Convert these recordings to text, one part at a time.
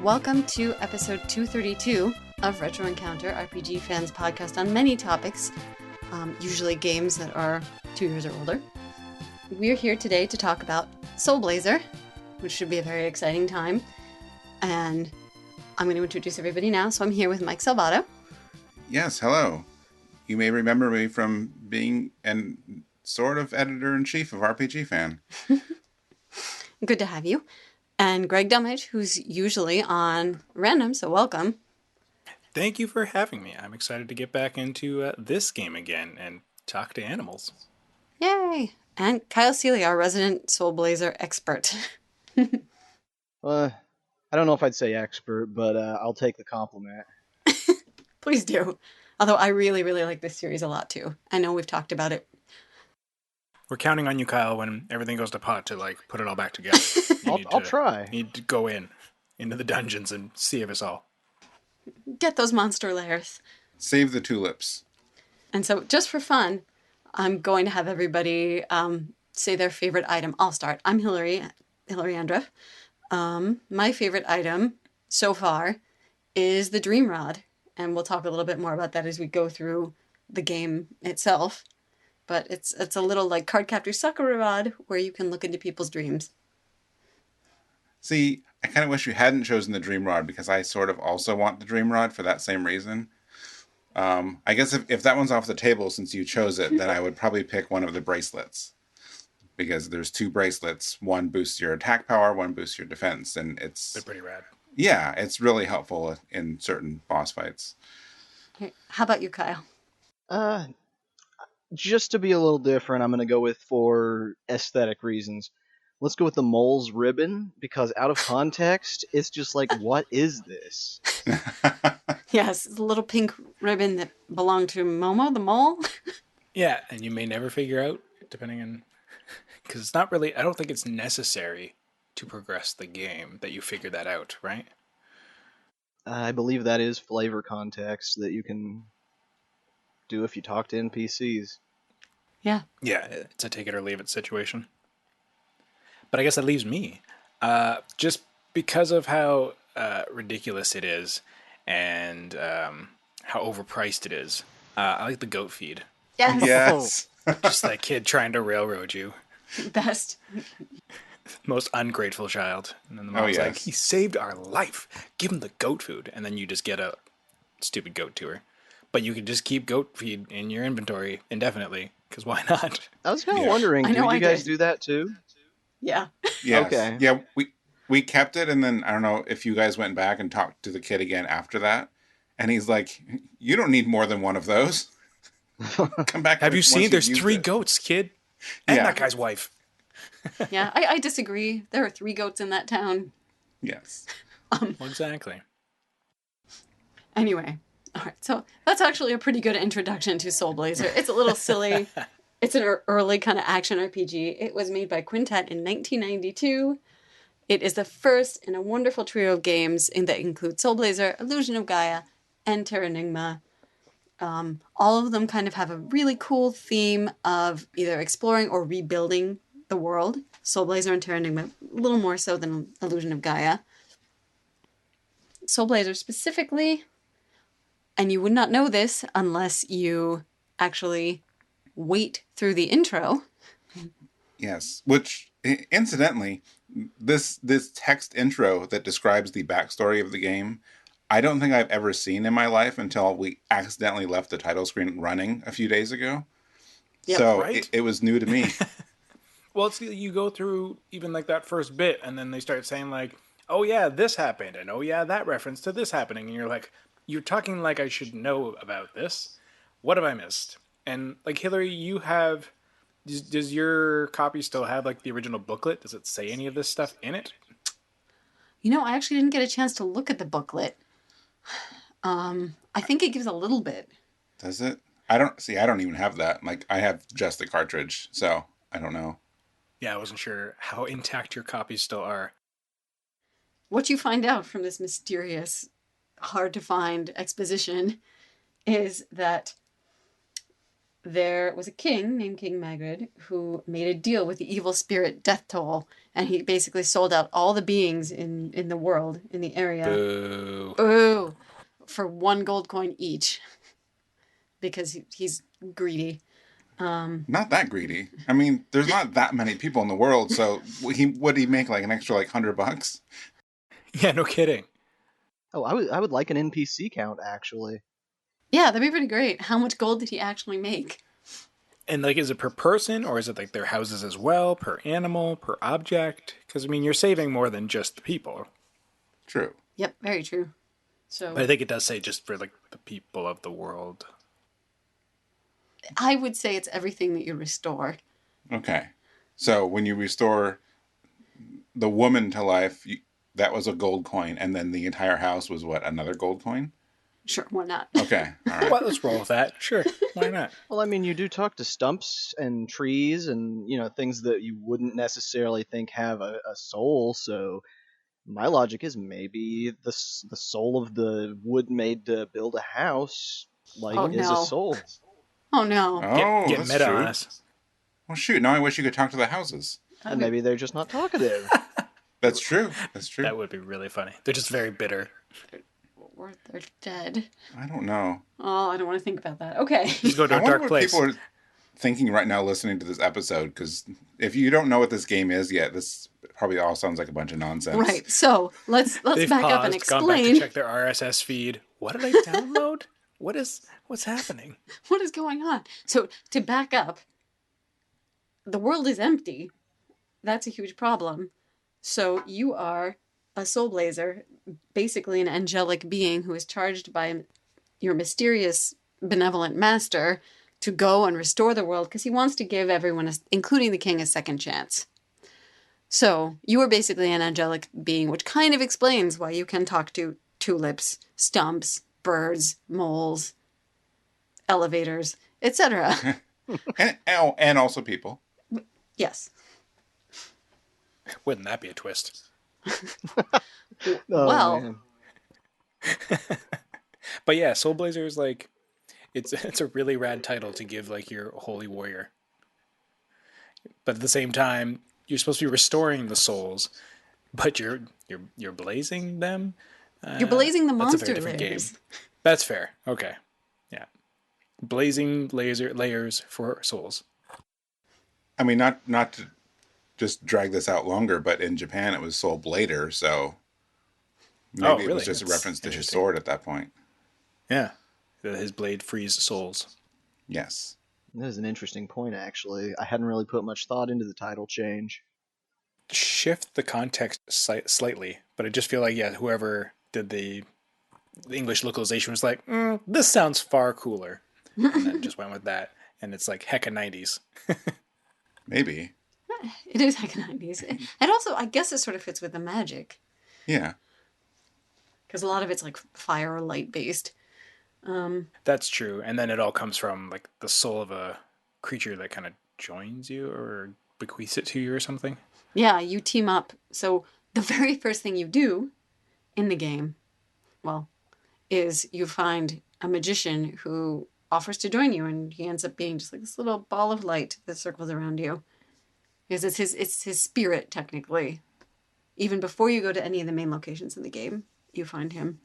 welcome to episode 232 of Retro Encounter, RPG fans podcast on many topics, usually games that are 2 years or older. We're here today to talk about Soul Blazer, which should be a very exciting time. And I'm going to introduce everybody now. So I'm here with Mike Salbato. Yes, hello. You may remember me from being an sort of editor-in-chief of RPG Fan. Good to have you. And Greg Delmage, who's usually on Random, so welcome. Thank you for having me. I'm excited to get back into this game again and talk to animals. Yay! And Kyle Seeley, our resident Soul Blazer expert. I don't know if I'd say expert, but I'll take the compliment. Please do. Although I really, really like this series a lot, too. I know we've talked about it. We're counting on you, Kyle, when everything goes to pot to, put it all back together. I'll try. You need to go into the dungeons and save us all. Get those monster lairs. Save the tulips. And so, just for fun, I'm going to have everybody say their favorite item. I'll start. I'm Hilary Andreff. My favorite item so far is the Dream Rod. And we'll talk a little bit more about that as we go through the game itself. But it's a little like Cardcaptor Sakura Rod where you can look into people's dreams. See, I kind of wish you hadn't chosen the Dream Rod because I sort of also want the Dream Rod for that same reason. I guess if that one's off the table since you chose it, then I would probably pick one of the bracelets. Because there's 2 bracelets. One boosts your attack power, one boosts your defense. And They're pretty rad. Yeah, it's really helpful in certain boss fights. Okay. How about you, Kyle? Just to be a little different, I'm going to go with, for aesthetic reasons, let's go with the mole's ribbon, because out of context, it's just like, what is this? Yes, it's a little pink ribbon that belonged to Momo, the mole. Yeah, and you may never figure out, depending on... Because it's not really... I don't think it's necessary to progress the game that you figure that out, right? I believe that is flavor context that you can do if you talk to NPCs. Yeah. Yeah, it's a take it or leave it situation. But I guess that leaves me. Just because of how ridiculous it is and how overpriced it is, I like the goat feed. Yes. Yes. Just that kid trying to railroad you. Best. Most ungrateful child. And then the mom's like, he saved our life. Give him the goat food. And then you just get a stupid goat to her. But you can just keep goat feed in your inventory indefinitely, because why not? I was kind of wondering, do you guys do that too? Yeah. Yes. Okay. Yeah, we kept it, and then I don't know if you guys went back and talked to the kid again after that. And he's like, you don't need more than one of those. Come back. Have you seen? There's 3 goats, kid. And that guy's wife. Yeah, I disagree. There are 3 goats in that town. Yes. Well, exactly. Anyway, all right. So that's actually a pretty good introduction to Soul Blazer. It's a little silly. It's an early kind of action RPG. It was made by Quintet in 1992. It is the first in a wonderful trio of games that include Soul Blazer, Illusion of Gaia, and Terranigma. All of them kind of have a really cool theme of either exploring or rebuilding the world. Soul Blazer and Terranigma, a little more so than Illusion of Gaia. Soul Blazer specifically, and you would not know this unless you actually wait through the intro. Yes, which, incidentally, this text intro that describes the backstory of the game, I don't think I've ever seen in my life until we accidentally left the title screen running a few days ago. Yep, so right? it was new to me. Well, it's, you go through even that first bit, and then they start saying oh yeah, this happened, and oh yeah, that reference to this happening, and you're like, you're talking like I should know about this. What have I missed? And Hilary, you have... Does your copy still have the original booklet? Does it say any of this stuff in it? You know, I actually didn't get a chance to look at the booklet. I think it gives a little bit. Does it? I don't even have that. I have just the cartridge, so I don't know. Yeah, I wasn't sure how intact your copies still are. What you find out from this mysterious, hard-to-find exposition is that there was a king named King Magrid who made a deal with the evil spirit Deathtoll And he basically sold out all the beings in the world, in the area. Boo. Boo! For 1 gold coin each. Because he's greedy. Not that greedy. I mean, there's not that many people in the world, so would he make like an extra like $100? Yeah, no kidding. Oh, I would like an NPC count, actually. Yeah, that'd be pretty great. How much gold did he actually make? And like, is it per person, or is it like their houses as well, per animal, per object? Because I mean, you're saving more than just the people. True. Yep, very true. So But I think it does say just for like the people of the world. I would say it's everything that you restore. Okay. So when you restore the woman to life, that was a gold coin, and then the entire house was what, another gold coin? Sure, why not? Okay. All right. Well, let's roll with that. Sure, why not? Well, I mean, you do talk to stumps and trees and, things that you wouldn't necessarily think have a soul, so my logic is maybe the soul of the wood made to build a house, is a no. soul. Oh no. Oh, Get that's meta true. on us. Well, shoot. Now I wish you could talk to the houses. And maybe they're just not talkative. That's true. That's true. That would be really funny. They're just very bitter. Or they're dead. I don't know. Oh, I don't want to think about that. Okay. Just go to I a wonder dark what place. people are thinking right now listening to this episode, because if you don't know what this game is yet, this probably all sounds like a bunch of nonsense. Right. So let's They've back paused, up and gone back to explain check their RSS feed. What did I download? What's happening? what is going on. So to back up, the world is empty. That's a huge problem. So you are a Soul Blazer, basically an angelic being who is charged by your mysterious, benevolent master to go and restore the world because he wants to give everyone, including the king, a second chance. So you are basically an angelic being, which kind of explains why you can talk to tulips, stumps, birds, moles, elevators, etc. And also people. Yes. Wouldn't that be a twist? Well, Man. But yeah, Soul Blazer is like, it's a really rad title to give like your holy warrior. But at the same time, you're supposed to be restoring the souls, but you're blazing them. you're blazing the That's a monster very different layers. game. That's fair. Okay, yeah, blazing layers for souls. I mean, not to just drag this out longer, but in Japan it was Soul Blader, so maybe it was really? just a That's reference to his interesting. sword at that point. Yeah, his blade frees souls. Yes. That is an interesting point, actually. I hadn't really put much thought into the title change. Shift the context slightly, but I just feel like whoever did the English localization was like, this sounds far cooler, and then just went with that, and it's like hecka 90s. Maybe. It is like 90s. And also, I guess it sort of fits with the magic. Yeah. Because a lot of it's like fire or light based. That's true, and then it all comes from like the soul of a creature that kind of joins you or bequeaths it to you or something. Yeah, you team up. So the very first thing you do in the game, well, is you find a magician who offers to join you, and he ends up being just like this little ball of light that circles around you. Because it's his spirit, technically. Even before you go to any of the main locations in the game, you find him.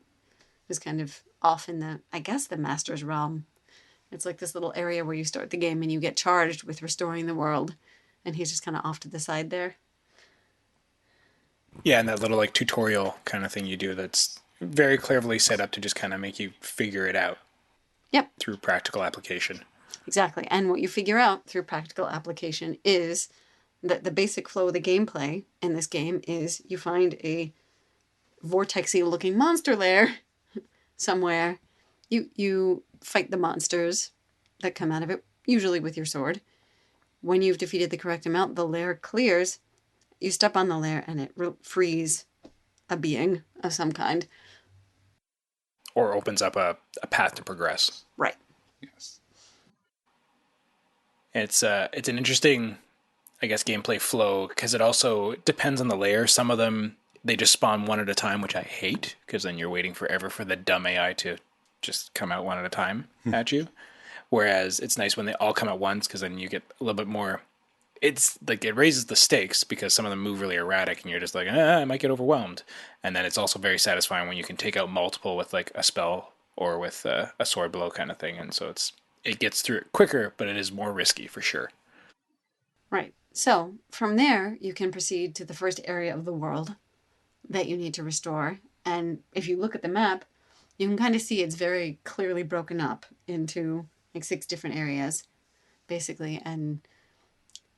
Who's kind of off in the master's realm. It's like this little area where you start the game and you get charged with restoring the world. And he's just kind of off to the side there. Yeah, and that little like tutorial kind of thing you do that's very cleverly set up to just kind of make you figure it out. Yep. Through practical application. Exactly. And what you figure out through practical application is that the basic flow of the gameplay in this game is you find a vortexy looking monster lair somewhere. You fight the monsters that come out of it, usually with your sword. When you've defeated the correct amount, the lair clears. You step on the lair and it frees a being of some kind. Or opens up a path to progress. Right. Yes. It's an interesting, I guess, gameplay flow because it also depends on the layer. Some of them, they just spawn one at a time, which I hate because then you're waiting forever for the dumb AI to just come out one at a time at you. Whereas it's nice when they all come at once because then you get a little bit more it's like it raises the stakes because some of them move really erratic and you're just like, I might get overwhelmed. And then it's also very satisfying when you can take out multiple with like a spell or with a sword blow kind of thing. And so it gets through it quicker, but it is more risky for sure. Right. So from there, you can proceed to the first area of the world that you need to restore. And if you look at the map, you can kind of see it's very clearly broken up into like 6 different areas, basically. And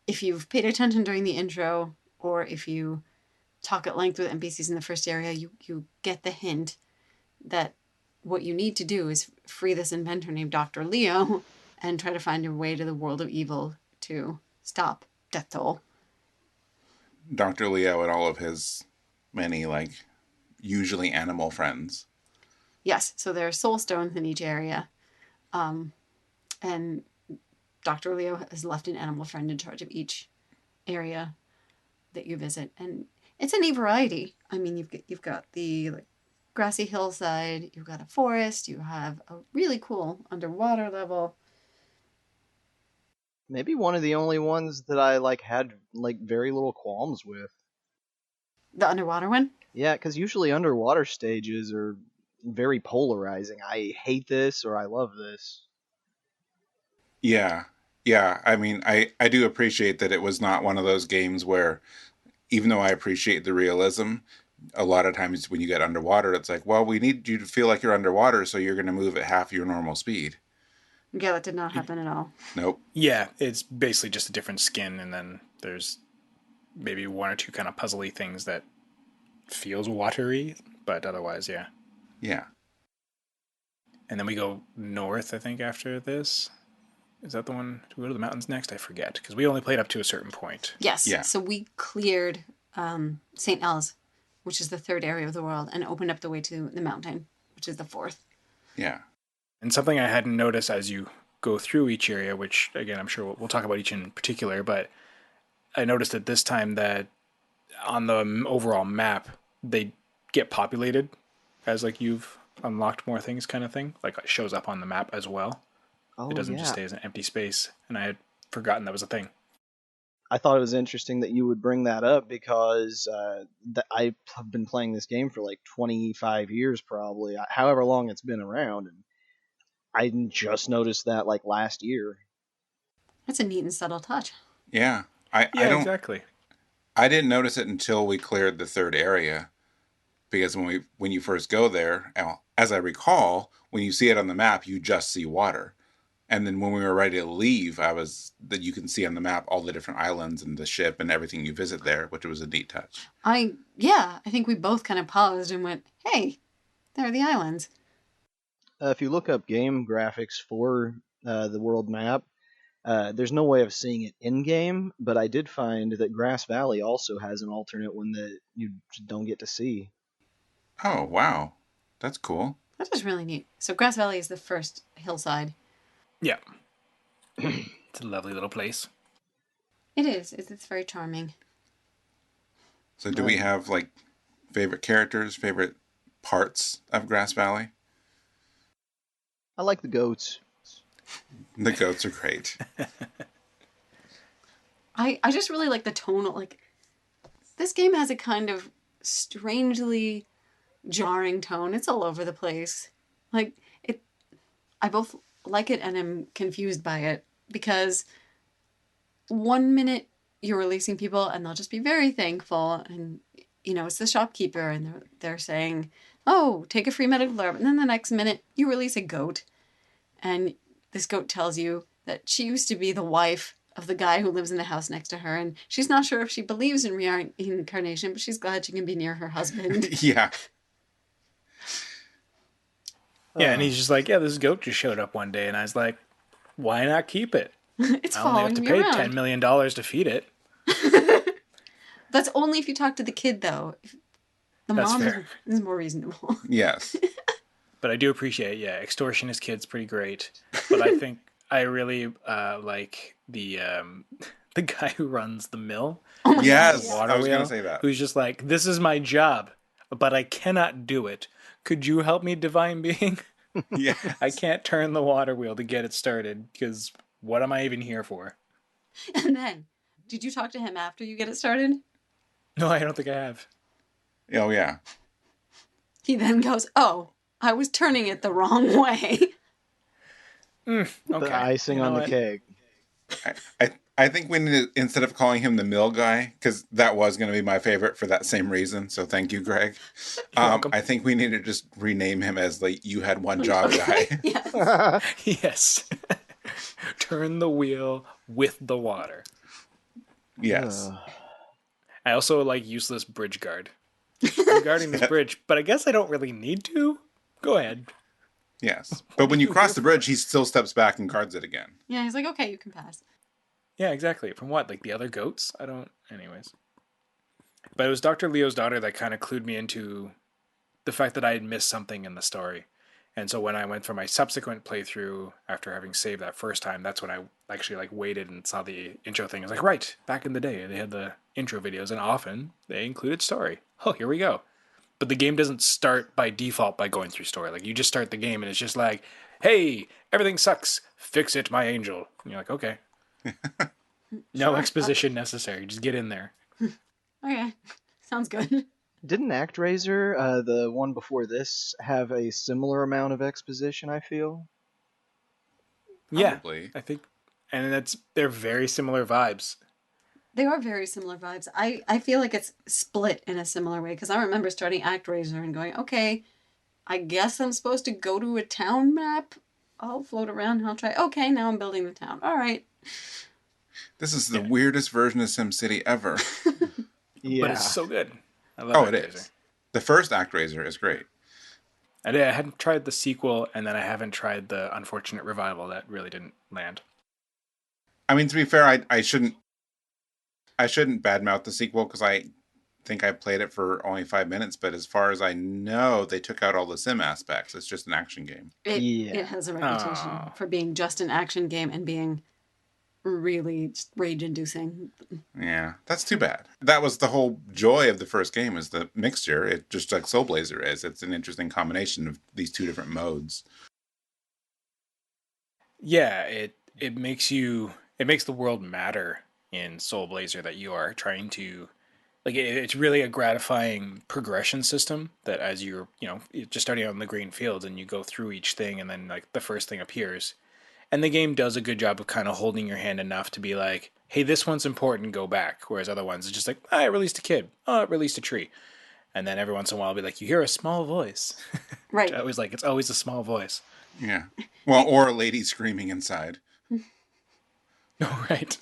if you've paid attention during the intro, or if you talk at length with NPCs in the first area, you get the hint that what you need to do is free this inventor named Dr. Leo and try to find your way to the world of evil to stop Deathtoll. Dr. Leo and all of his many, like, usually animal friends. Yes, so there are soul stones in each area. And Dr. Leo has left an animal friend in charge of each area that you visit. And it's a neat variety. I mean, you've got the like grassy hillside, you've got a forest, you have a really cool underwater level. Maybe one of the only ones that I had very little qualms with. The underwater one? Yeah, because usually underwater stages are very polarizing. I hate this or I love this. Yeah. Yeah. I mean, I do appreciate that it was not one of those games where, even though I appreciate the realism, a lot of times when you get underwater, it's like, well, we need you to feel like you're underwater, so you're going to move at half your normal speed. Yeah, that did not happen at all. Nope. Yeah, it's basically just a different skin, and then there's maybe one or two kind of puzzly things that feels watery, but otherwise, yeah. Yeah. And then we go north, I think, after this. Is that the one? Do we go to the mountains next? I forget, because we only played up to a certain point. Yes. Yeah. So we cleared St. Elles, which is the 3rd area of the world, and opened up the way to the mountain, which is the 4th. Yeah. And something I hadn't noticed as you go through each area, which, again, I'm sure we'll talk about each in particular, but I noticed at this time that on the overall map, they get populated as, like, you've unlocked more things kind of thing. Like, it shows up on the map as well. Oh, it doesn't yeah. just stay as an empty space. And I had forgotten that was a thing. I thought it was interesting that you would bring that up because I've been playing this game for 25 years, probably, however long it's been around, and I just noticed that last year. That's a neat and subtle touch. Yeah. Exactly. I didn't notice it until we cleared the 3rd area, because when you first go there, as I recall, when you see it on the map, you just see water. And then when we were ready to leave, that you can see on the map all the different islands and the ship and everything you visit there, which was a neat touch. I think we both kind of paused and went, hey, there are the islands. If you look up game graphics for the world map, there's no way of seeing it in-game, but I did find that Grass Valley also has an alternate one that you don't get to see. Oh, wow. That's cool. That is really neat. So Grass Valley is the first hillside. Yeah. It's a lovely little place. It is. It's very charming. So do we have, favorite characters, favorite parts of Grass Valley? I like the goats. The goats are great. I just really like the tonal, this game has a kind of strangely jarring tone. It's all over the place. I both like it and I'm confused by it, because one minute you're releasing people and they'll just be very thankful, and it's the shopkeeper and they're saying, oh, take a free medical herb, and then the next minute you release a goat and this goat tells you that she used to be the wife of the guy who lives in the house next to her, and she's not sure if she believes in reincarnation, but she's glad she can be near her husband. Yeah. Yeah, and he's just like, yeah, this goat just showed up one day, and I was like, why not keep it? It's I only have following to me pay around. $10 million to feed it. That's only if you talk to the kid, though. The That's mom fair. is more reasonable. Yes. But I do appreciate, extortionist kid's pretty great. But I think I really like the guy who runs the mill. Oh my Yes. God, I was going to say that. Who's just like, this is my job, but I cannot do it. Could you help me, divine being? Yes. I can't turn the water wheel to get it started, because what am I even here for? And then, Did you talk to him after you get it started? No, I don't think I have. Oh, yeah. He then goes, "Oh, I was turning it the wrong way." Okay. The icing You know on the what? cake. I think we need to, instead of calling him the mill guy, because that was going to be my favorite for that same reason. So thank you, Greg. You're welcome. I think we need to just rename him as like you had one job guy. Yes. Yes. Turn the wheel with the water. Yes. I also like useless bridge guard. I'm guarding this bridge, but I guess I don't really need to. Go ahead. Yes. But when you cross the bridge, he still steps back and guards it again. Yeah, he's like, "Okay, you can pass." Yeah, exactly. From what? Like the other goats? I don't... Anyways. But it was Dr. Leo's daughter that kind of clued me into the fact that I had missed something in the story. And so when I went for my subsequent playthrough after having saved that first time, that's when I actually like waited and saw the intro thing. I was like, right, back in the day, they had the intro videos, and often they included story. Oh, here we go. But the game doesn't start by default by going through story. Like, you just start the game and it's just like, hey, everything sucks. Fix it, my angel. And you're like, okay. No Sure. exposition necessary. Just get in there. Okay, sounds good. Didn't ActRaiser, the one before this, have a similar amount of exposition, I feel? Probably. Yeah, I think. And they're very similar vibes. They are very similar vibes. I feel like it's split in a similar way because I remember starting ActRaiser and going, "Okay, I guess I'm supposed to go to a town map. I'll float around and I'll try. Okay, now I'm building the town. All right." This is the weirdest version of SimCity ever. Yeah. But it's so good. I love Oh, ActRaiser. it is. The first ActRaiser is great. I hadn't tried the sequel, and then I haven't tried the unfortunate revival that really didn't land. I mean, to be fair, I shouldn't badmouth the sequel because I think I played it for only 5 minutes. But as far as I know, they took out all the sim aspects. It's just an action game. It has a reputation for being just an action game and being really rage-inducing. Yeah, that's too bad. That was the whole joy of the first game, is the mixture. It just like Soul Blazer is. It's an interesting combination of these two different modes. Yeah, it makes the world matter in Soul Blazer, that you are trying to like it's really a gratifying progression system that as you're just starting out in the green fields and you go through each thing and then like the first thing appears. And the game does a good job of kind of holding your hand enough to be like, hey, this one's important, go back. Whereas other ones, it's just like, it released a kid. Oh, it released a tree. And then every once in a while, I'll be like, you hear a small voice. Right. I was like, it's always a small voice. Yeah. Well, or a lady screaming inside. Oh, right.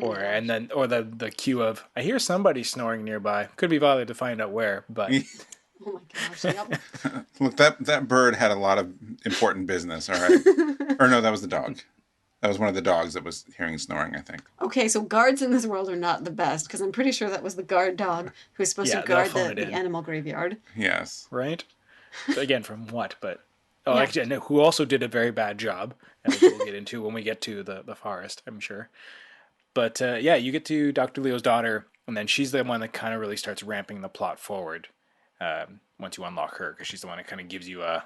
Or the cue of, I hear somebody snoring nearby. Could be bothered to find out where, but... Oh my gosh, yep. Look, that bird had a lot of important business, all right? Or no, that was the dog. That was one of the dogs that was hearing snoring, I think. Okay, so guards in this world are not the best, because I'm pretty sure that was the guard dog who was supposed to guard the animal graveyard. Yes. Right? Again, from what? But Yeah. actually, I know who also did a very bad job, and which we'll get into when we get to the forest, I'm sure. But you get to Dr. Leo's daughter, and then she's the one that kind of really starts ramping the plot forward once you unlock her, because she's the one that kind of gives you a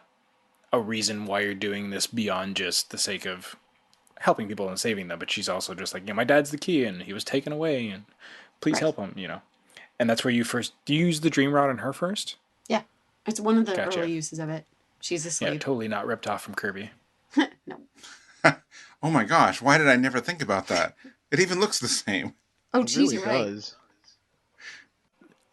reason why you're doing this beyond just the sake of helping people and saving them. But she's also just like, my dad's the key, and he was taken away, and please help him, And that's where you first... Do you use the dream rod on her first? Yeah, it's one of the Gotcha. early uses of it. She's a slave. Yeah, totally not ripped off from Kirby. No. Oh my gosh, why did I never think about that? It even looks the same. Oh, It geez, really you're right. does.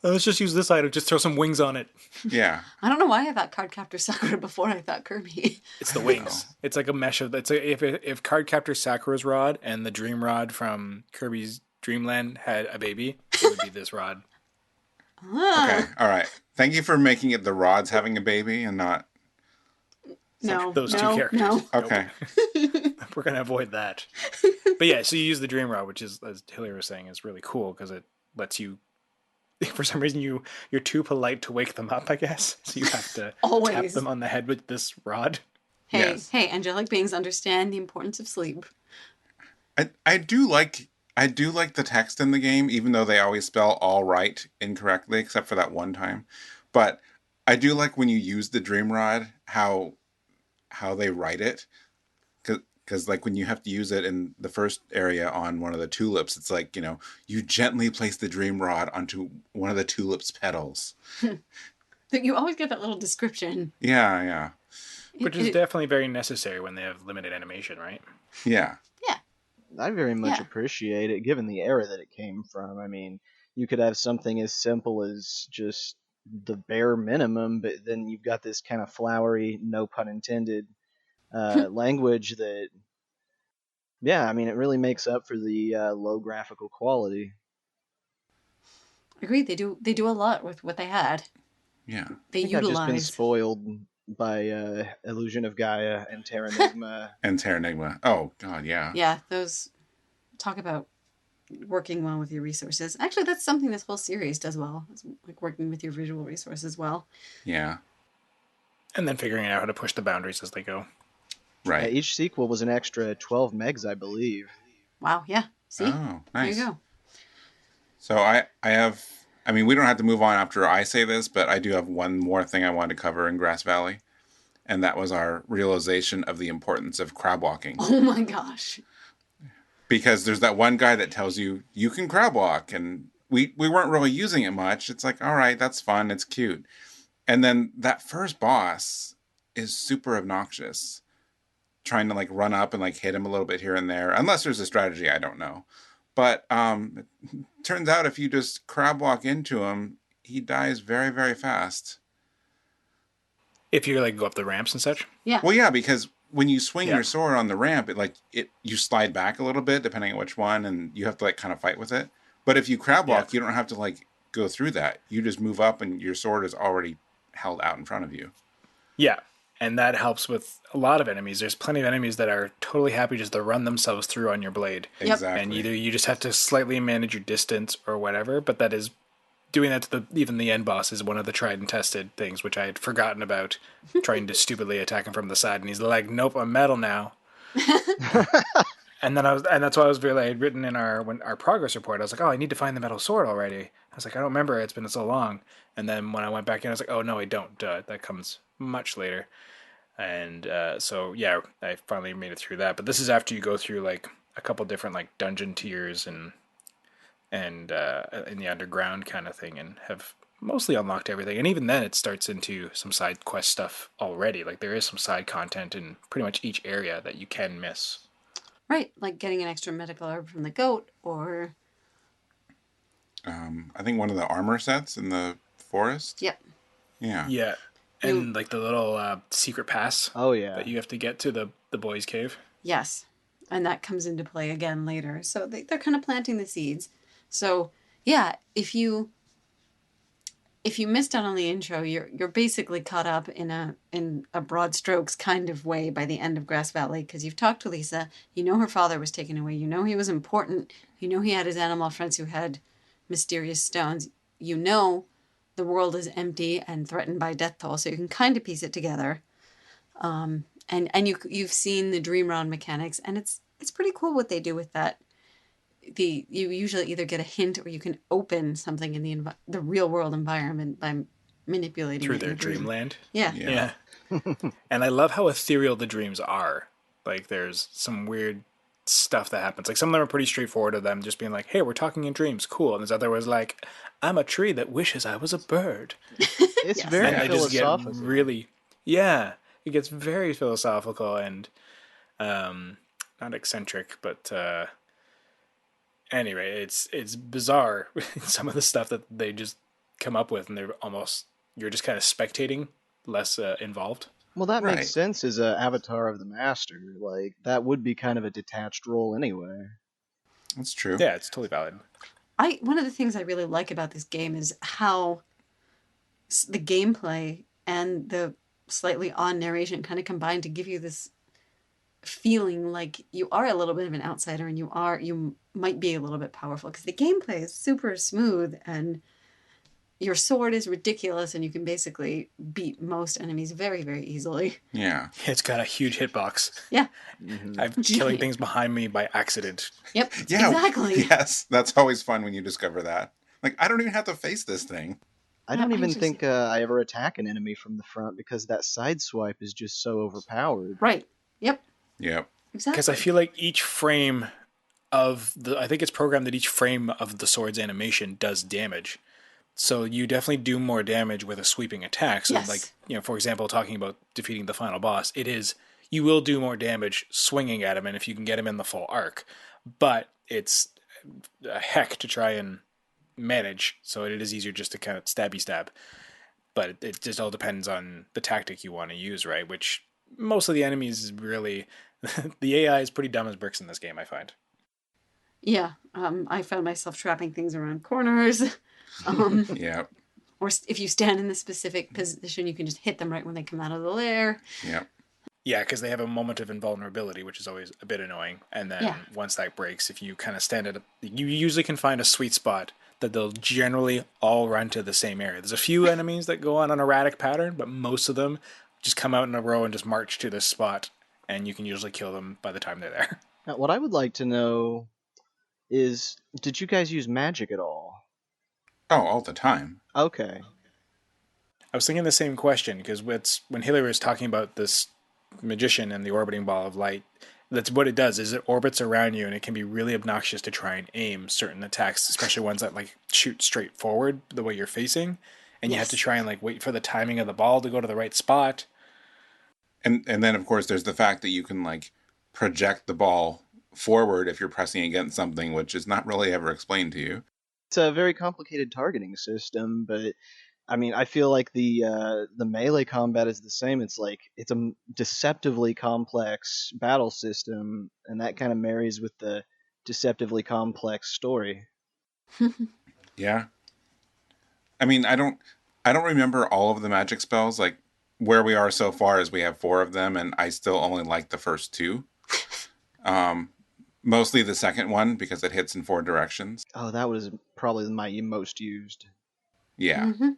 Let's just use this item. Just throw some wings on it. Yeah. I don't know why I thought Cardcaptor Sakura before I thought Kirby. It's the wings. It's like a mesh of... If Cardcaptor Sakura's rod and the dream rod from Kirby's Dreamland had a baby, it would be this rod. Okay, all right. Thank you for making it the rods having a baby and not... No, Those two no, characters. no. Okay. We're going to avoid that. But yeah, so you use the dream rod, which is, as Hilary was saying, is really cool because it lets you... For some reason, you're too polite to wake them up, I guess. So you have to Always. tap them on the head with this rod. Hey, Yes. hey, angelic beings understand the importance of sleep. I do like the text in the game, even though they always spell all right incorrectly, except for that one time. But I do like when you use the dream rod, how they write it. Because because like when you have to use it in the first area on one of the tulips, it's like, you gently place the dream rod onto one of the tulip's petals. You always get that little description. Yeah. Which is definitely very necessary when they have limited animation, right? Yeah. Yeah. I very much appreciate it, given the era that it came from. I mean, you could have something as simple as just the bare minimum, but then you've got this kind of flowery, no pun intended, language that, I mean, it really makes up for the low graphical quality. Agreed. They do a lot with what they had. Yeah. They I think I've just been utilize. spoiled by Illusion of Gaia and Terranigma. And Terranigma. Oh, God, yeah. Yeah, those talk about working well with your resources. Actually, that's something this whole series does well. It's like working with your visual resources well. Yeah. And then figuring out how to push the boundaries as they go. Right. Each sequel was an extra 12 megs, I believe. Wow, yeah. See? Oh, nice. There you go. So I mean, we don't have to move on after I say this, but I do have one more thing I wanted to cover in Grass Valley. And that was our realization of the importance of crab walking. Oh my gosh. Because there's that one guy that tells you, you can crab walk. And we weren't really using it much. It's like, all right, that's fun. It's cute. And then that first boss is super obnoxious. Trying to like run up and like hit him a little bit here and there. Unless there's a strategy, I don't know. But it turns out if you just crab walk into him, he dies very, very fast. If you like go up the ramps and such? Yeah. Well, yeah, because when you swing your sword on the ramp, you slide back a little bit depending on which one, and you have to like kind of fight with it. But if you crab walk, you don't have to like go through that. You just move up, and your sword is already held out in front of you. Yeah, and that helps with a lot of enemies. There's plenty of enemies that are totally happy just to run themselves through on your blade. Yep. Exactly. And either you just have to slightly manage your distance or whatever, but that is doing that to even the end boss is one of the tried and tested things, which I had forgotten about, trying to stupidly attack him from the side, and he's like, "Nope, I'm metal now." And that's why I had written in our progress report. I was like, "Oh, I need to find the metal sword already." I was like, "I don't remember. It's been so long." And then when I went back in, I was like, "Oh no, I don't. That comes much later." And so yeah, I finally made it through that. But this is after you go through like a couple different like dungeon tiers and in the underground kind of thing, and have mostly unlocked everything. And even then, it starts into some side quest stuff already. Like there is some side content in pretty much each area that you can miss. Right, like getting an extra medical herb from the goat, or I think one of the armor sets in the forest. Yep. Yeah. Yeah. And like the little secret pass. Oh, yeah. That you have to get to the boys' cave. Yes. And that comes into play again later. So they're kind of planting the seeds. So yeah, if you missed out on the intro, you're basically caught up in a broad strokes kind of way by the end of Grass Valley, because you've talked to Lisa, you know her father was taken away, you know he was important, you know he had his animal friends who had mysterious stones, you know the world is empty and threatened by Deathtoll, so you can kind of piece it together. And you've seen the dream round mechanics, and it's pretty cool what they do with that. You usually either get a hint or you can open something in the real world environment by manipulating through their dreamland. Yeah. And I love how ethereal the dreams are. Like there's some weird stuff that happens. Like some of them are pretty straightforward of them just being like, "Hey, we're talking in dreams, cool." And there's other was like, "I'm a tree that wishes I was a bird." It's very And I just get philosophical. really, it gets very philosophical and not eccentric, but anyway, it's bizarre some of the stuff that they just come up with, and you're just kind of spectating, less involved. Well, that Right. makes sense as an avatar of the master. Like, that would be kind of a detached role anyway. That's true. Yeah, it's totally valid. One of the things I really like about this game is how the gameplay and the slightly odd narration kind of combine to give you this feeling like you are a little bit of an outsider and you might be a little bit powerful, because the gameplay is super smooth and your sword is ridiculous and you can basically beat most enemies very, very easily. Yeah. It's got a huge hitbox. Yeah. I'm killing things behind me by accident. Yep. Yeah. Exactly. Yes. That's always fun when you discover that. Like, I don't even have to face this thing. I don't even think I ever attack an enemy from the front because that side swipe is just so overpowered. Right. Yep. Yep. Exactly. Because I feel like each frame I think it's programmed that each frame of the sword's animation does damage. So you definitely do more damage with a sweeping attack. So like, Yes. for example, talking about defeating the final boss, you will do more damage swinging at him, and if you can get him in the full arc. But it's a heck to try and manage, so it is easier just to kind of stabby stab. But it just all depends on the tactic you want to use, right? Which most of the enemies is really the AI is pretty dumb as bricks in this game, I find. Yeah. I found myself trapping things around corners. Um, Yeah. or if you stand in the specific position, you can just hit them right when they come out of the lair. Yeah. Yeah, because they have a moment of invulnerability, which is always a bit annoying. And then Yeah. once that breaks, if you kind of stand at you usually can find a sweet spot that they'll generally all run to the same area. There's a few enemies that go on an erratic pattern, but most of them just come out in a row and just march to this spot, and you can usually kill them by the time they're there. Now, what I would like to know is, did you guys use magic at all? Oh, all the time. Okay. I was thinking the same question, because when Hilary was talking about this magician and the orbiting ball of light, that's what it does, is it orbits around you, and it can be really obnoxious to try and aim certain attacks, especially ones that like shoot straight forward the way you're facing, and you have to try and like wait for the timing of the ball to go to the right spot. And then of course there's the fact that you can like project the ball forward if you're pressing against something, which is not really ever explained to you. It's a very complicated targeting system, but I mean, I feel like the melee combat is the same. It's like it's a deceptively complex battle system, and that kind of marries with the deceptively complex story. Yeah. I mean, I don't remember all of the magic spells. Like where we are so far is we have 4 of them, and I still only like the first 2. Mostly the second one because it hits in 4 directions. Oh, that was probably my most used. Yeah. Mm-hmm.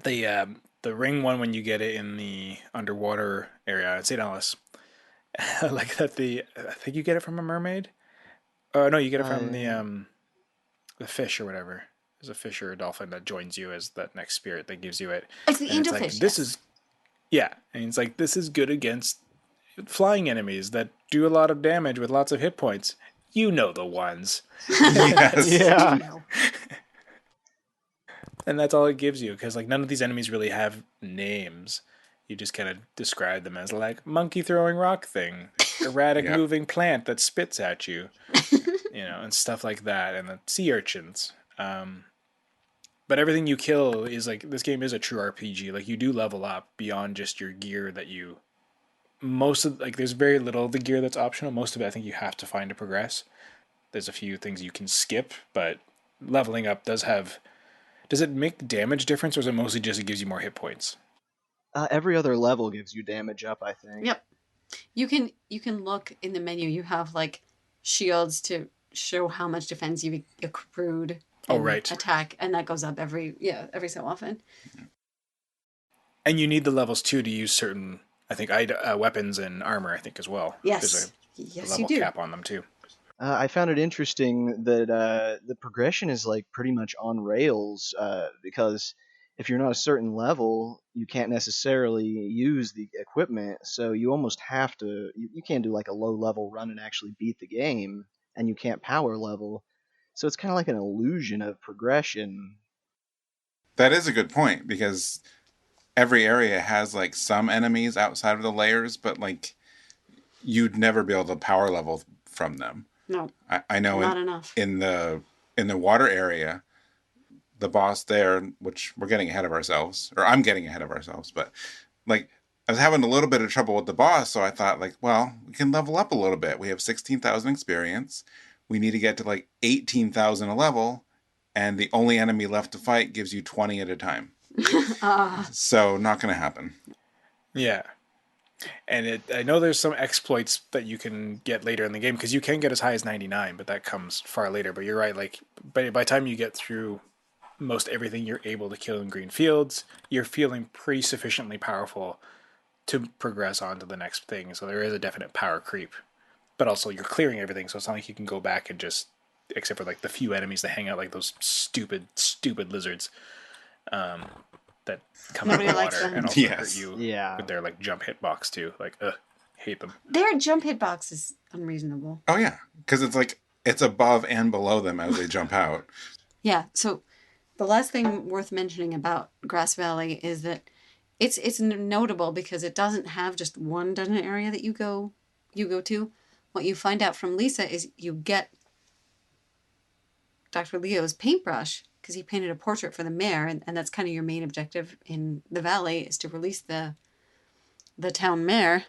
The ring one, when you get it in the underwater area at St. Elles, like that I think you get it from a mermaid. Oh no, you get it from the fish or whatever. There's a fish or a dolphin that joins you as that next spirit that gives you it. It's the And it's like angelfish. this Yes. is yeah, and it's like this is good against flying enemies that do a lot of damage with lots of hit points. You know the ones. Yes. Yeah. No. And that's all it gives you, because like none of these enemies really have names. You just kind of describe them as like monkey throwing rock thing, erratic Yep. moving plant that spits at you, and stuff like that, and the sea urchins. But everything you kill is like, this game is a true RPG. Like you do level up beyond just your gear that you. Most of like there's very little of the gear that's optional. Most of it I think you have to find to progress. There's a few things you can skip, but leveling up does have. Does it make damage difference, or is it mostly just it gives you more hit points? Every other level gives you damage up, I think. Yep. You can look in the menu. You have like shields to show how much defense you've accrued. Oh, right. Attack, and that goes up every so often. And you need the levels too to use certain, I think, weapons and armor. I think as well. Yes. There's a Yes, level you do. cap on them too. I found it interesting that the progression is like pretty much on rails because if you're not a certain level, you can't necessarily use the equipment. So you almost have to. You can't do like a low level run and actually beat the game, and you can't power level. So it's kind of like an illusion of progression. That is a good point because every area has like some enemies outside of the layers, but like you'd never be able to power level from them. No, I know not enough. in the water area, the boss there, which we're getting ahead of ourselves, or I'm getting ahead of ourselves, but like I was having a little bit of trouble with the boss, so I thought like, well, we can level up a little bit. We have 16,000 experience. We need to get to like 18,000 a level, and the only enemy left to fight gives you 20 at a time. So not going to happen. Yeah. And I know there's some exploits that you can get later in the game, because you can get as high as 99, but that comes far later. But you're right, like by the time you get through most everything you're able to kill in green fields, you're feeling pretty sufficiently powerful to progress on to the next thing. So there is a definite power creep. But also you're clearing everything, so it's not like you can go back and just, except for like the few enemies that hang out, like those stupid lizards that come out of Nobody the likes water them. and also Yes. hurt you Yeah. with their like jump hitbox too. Like, ugh. Hate them. Their jump hitbox is unreasonable. Oh, yeah. Because it's like, it's above and below them as they jump out. Yeah, so the last thing worth mentioning about Grass Valley is that it's notable because it doesn't have just one dungeon area that you go to. What you find out from Lisa is you get Dr. Leo's paintbrush because he painted a portrait for the mayor, and that's kind of your main objective in the valley is to release the town mayor.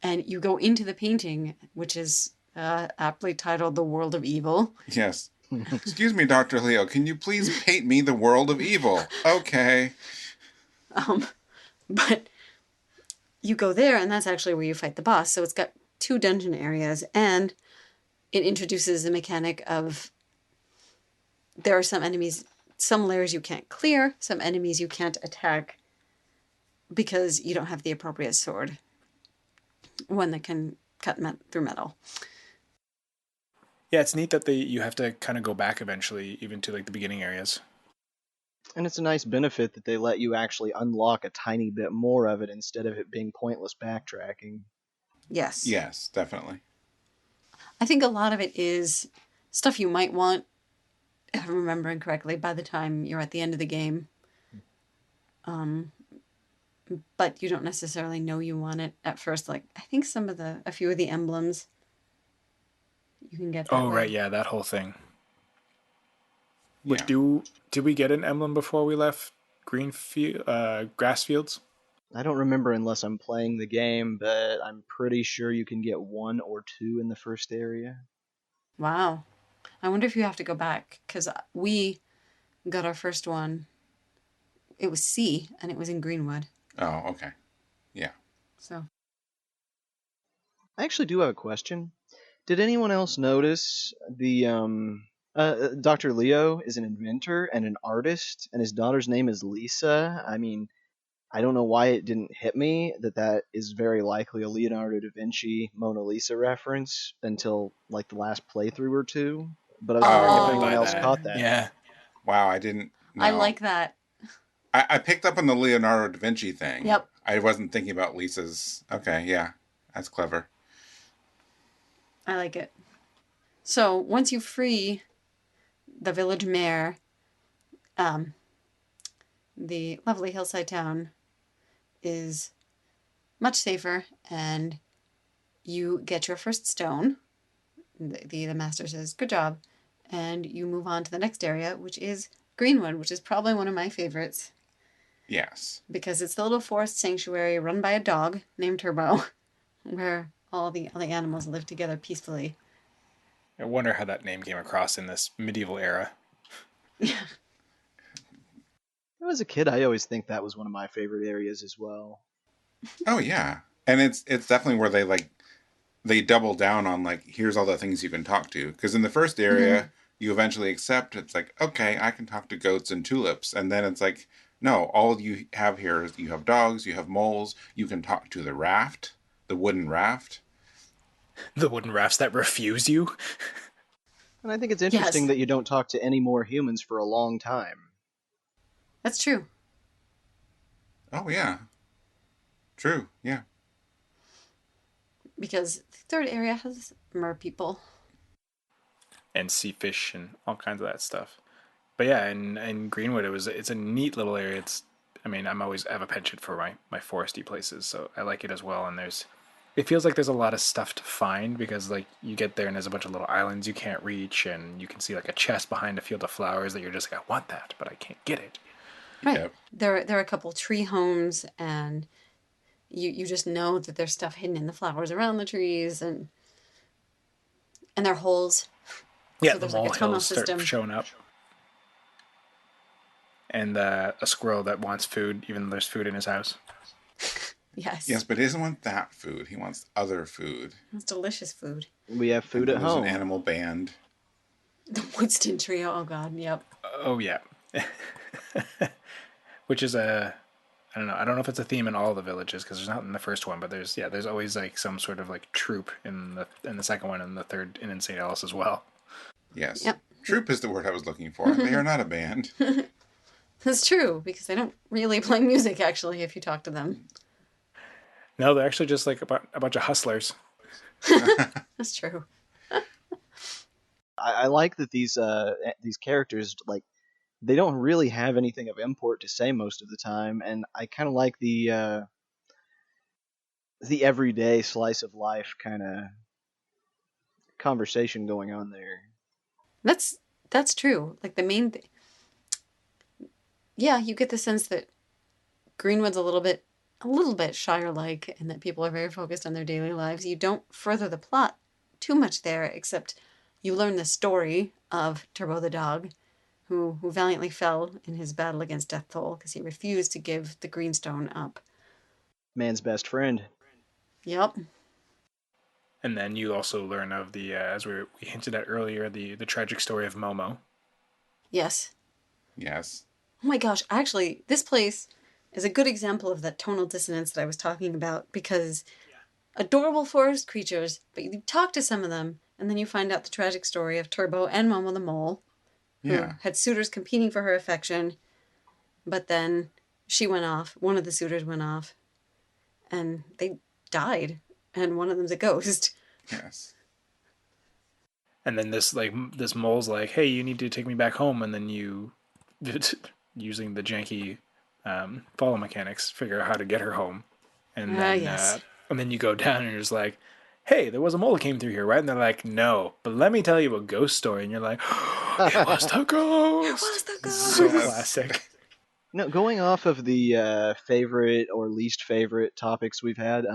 And you go into the painting, which is aptly titled The World of Evil. Yes. Excuse me, Dr. Leo, can you please paint me the world of evil? Okay. But you go there, and that's actually where you fight the boss. So it's got 2 dungeon areas, and it introduces the mechanic of there are some enemies, some lairs you can't clear, some enemies you can't attack because you don't have the appropriate sword. One that can cut through metal. Yeah, it's neat that you have to kind of go back eventually, even to like the beginning areas. And it's a nice benefit that they let you actually unlock a tiny bit more of it instead of it being pointless backtracking. Yes. Yes, definitely. I think a lot of it is stuff you might want, if I'm remembering correctly, by the time you're at the end of the game. But you don't necessarily know you want it at first. Like, I think a few of the emblems you can get that Oh, way. right, yeah, that whole thing. Which Yeah. did we get an emblem before we left grass fields? I don't remember unless I'm playing the game, but I'm pretty sure you can get 1 or 2 in the first area. Wow. I wonder if you have to go back, because we got our first one. It was C, and it was in Greenwood. Oh, okay. Yeah. So. I actually do have a question. Did anyone else notice the Dr. Leo is an inventor and an artist, and his daughter's name is Lisa? I mean, I don't know why it didn't hit me that is very likely a Leonardo da Vinci Mona Lisa reference until like the last playthrough or two. But I was wondering if anyone else caught that. Yeah. Wow, I didn't know. I like that. I picked up on the Leonardo da Vinci thing. Yep. I wasn't thinking about Lisa's. Okay, yeah. That's clever. I like it. So once you free the village mayor, the lovely hillside town is much safer, and you get your first stone. The master says, "Good job," and you move on to the next area, which is Greenwood, which is probably one of my favorites. Yes. Because it's the little forest sanctuary run by a dog named Turbo, where all the animals live together peacefully. I wonder how that name came across in this medieval era. Yeah. As a kid, I always think that was one of my favorite areas as well. Oh, yeah. And it's definitely where they double down on, like, here's all the things you can talk to. Because in the first area, you eventually accept, it's like, okay, I can talk to goats and tulips. And then it's like, no, all you have here is you have dogs, you have moles, you can talk to the raft, the wooden raft. The wooden rafts that refuse you? And I think it's interesting that you don't talk to any more humans for a long time. That's true. Oh, yeah. True, yeah. Because the third area has mer people. And sea fish and all kinds of that stuff. But yeah, in Greenwood, it's a neat little area. I'm always have a penchant for my foresty places, so I like it as well. And it feels like there's a lot of stuff to find because like you get there and there's a bunch of little islands you can't reach, and you can see like a chest behind a field of flowers that you're just like, I want that, but I can't get it. Right. Yep. There are a couple tree homes, and you just know that there's stuff hidden in the flowers around the trees, and there are holes. Yeah, So the there's like a tunnel molehills start system. showing up. And a squirrel that wants food, even though there's food in his house. Yes. Yes, but he doesn't want that food. He wants other food. It's delicious food. We have food And at there's home. an animal band. The Winston trio. Oh God. Yep. Oh yeah. Which is I don't know if it's a theme in all the villages because there's not in the first one, but there's always like some sort of like troop in the second one and the third in St. Alice as well. Yes. Yep. Troop is the word I was looking for. They are not a band. That's true, because they don't really play music, actually, if you talk to them. No, they're actually just like a bunch of hustlers. That's true. I like that these characters, like, they don't really have anything of import to say most of the time, and I kind of like the everyday slice of life kind of conversation going on there. That's true. Like the main yeah, you get the sense that Greenwood's a little bit Shire-like, and that people are very focused on their daily lives. You don't further the plot too much there, except you learn the story of Turbo the dog, who valiantly fell in his battle against Deathtoll because he refused to give the Greenstone up. Man's best friend. Yep. And then you also learn of the, as we hinted at earlier, the tragic story of Momo. Yes. Yes. Oh my gosh, actually, this place is a good example of that tonal dissonance that I was talking about, because adorable forest creatures, but you talk to some of them, and then you find out the tragic story of Turbo and Momo the mole, who Yeah. had suitors competing for her affection, but then she went off, one of the suitors went off, and they died, and one of them's a ghost. Yes. And then this mole's like, hey, you need to take me back home, and then you, using the janky follow mechanics, figure out how to get her home. And then Yes. and then you go down and you're just like, hey, there was a mole that came through here, right? And they're like, no, but let me tell you a ghost story. And you're like, it was the ghost. It was the ghost. So Yes. classic. No, going off of the favorite or least favorite topics we've had,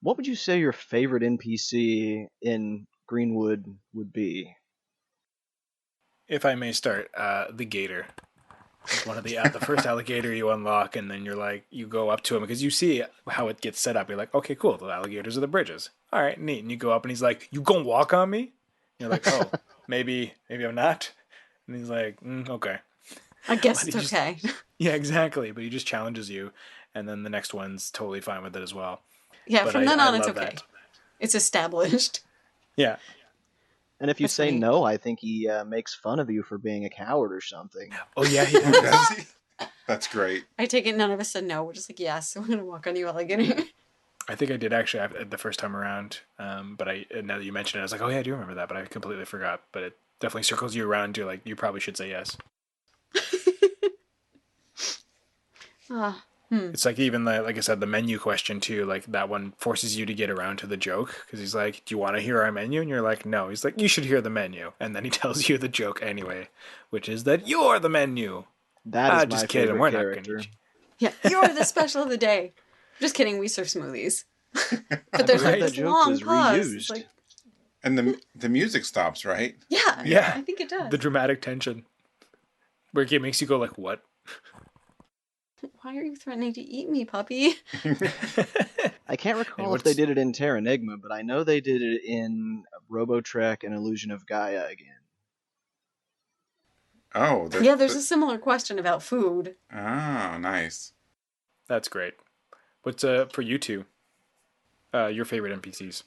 what would you say your favorite NPC in Greenwood would be? If I may start, the gator. It's one of the first alligator you unlock, and then you're like, you go up to him because you see how it gets set up. You're like, okay, cool. The alligators are the bridges. All right, neat. And you go up, and he's like, you gonna walk on me? And you're like, oh, maybe I'm not. And he's like, okay. I guess But it's he okay. Yeah, exactly. But he just challenges you, and then the next one's totally fine with it as well. Yeah, But from then I on, it's love okay. that. It's established. Yeah. And if you That's say funny. no, I think he makes fun of you for being a coward or something. Oh yeah, he does. Does he? That's great. I take it none of us said no. We're just like, yes, we're going to walk on you, alligator. I think I did actually the first time around. But now that you mention it, I was like, oh yeah, I do remember that, but I completely forgot. But it definitely circles you around to like, you probably should say yes. It's like even like I said, the menu question too. Like that one forces you to get around to the joke because he's like, "Do you want to hear our menu?" And you're like, "No." He's like, "You should hear the menu," and then he tells you the joke anyway, which is that you're the menu. That is my Just kidding. favorite We're character. not gonna. Yeah, you're the special of the day. Just kidding, we serve smoothies. But there's Right. like That this joke long was pause. reused. It's like, And the music stops, right? yeah, Yeah. I think it does. The dramatic tension, where it makes you go like, "What?" Why are you threatening to eat me, puppy? I can't recall if what's- they did it in Terra Enigma, but I know they did it in Robotrek and Illusion of Gaia again. Oh, Yeah, there's a similar question about food. Oh, nice. That's great. What's for you two? Your favorite NPCs?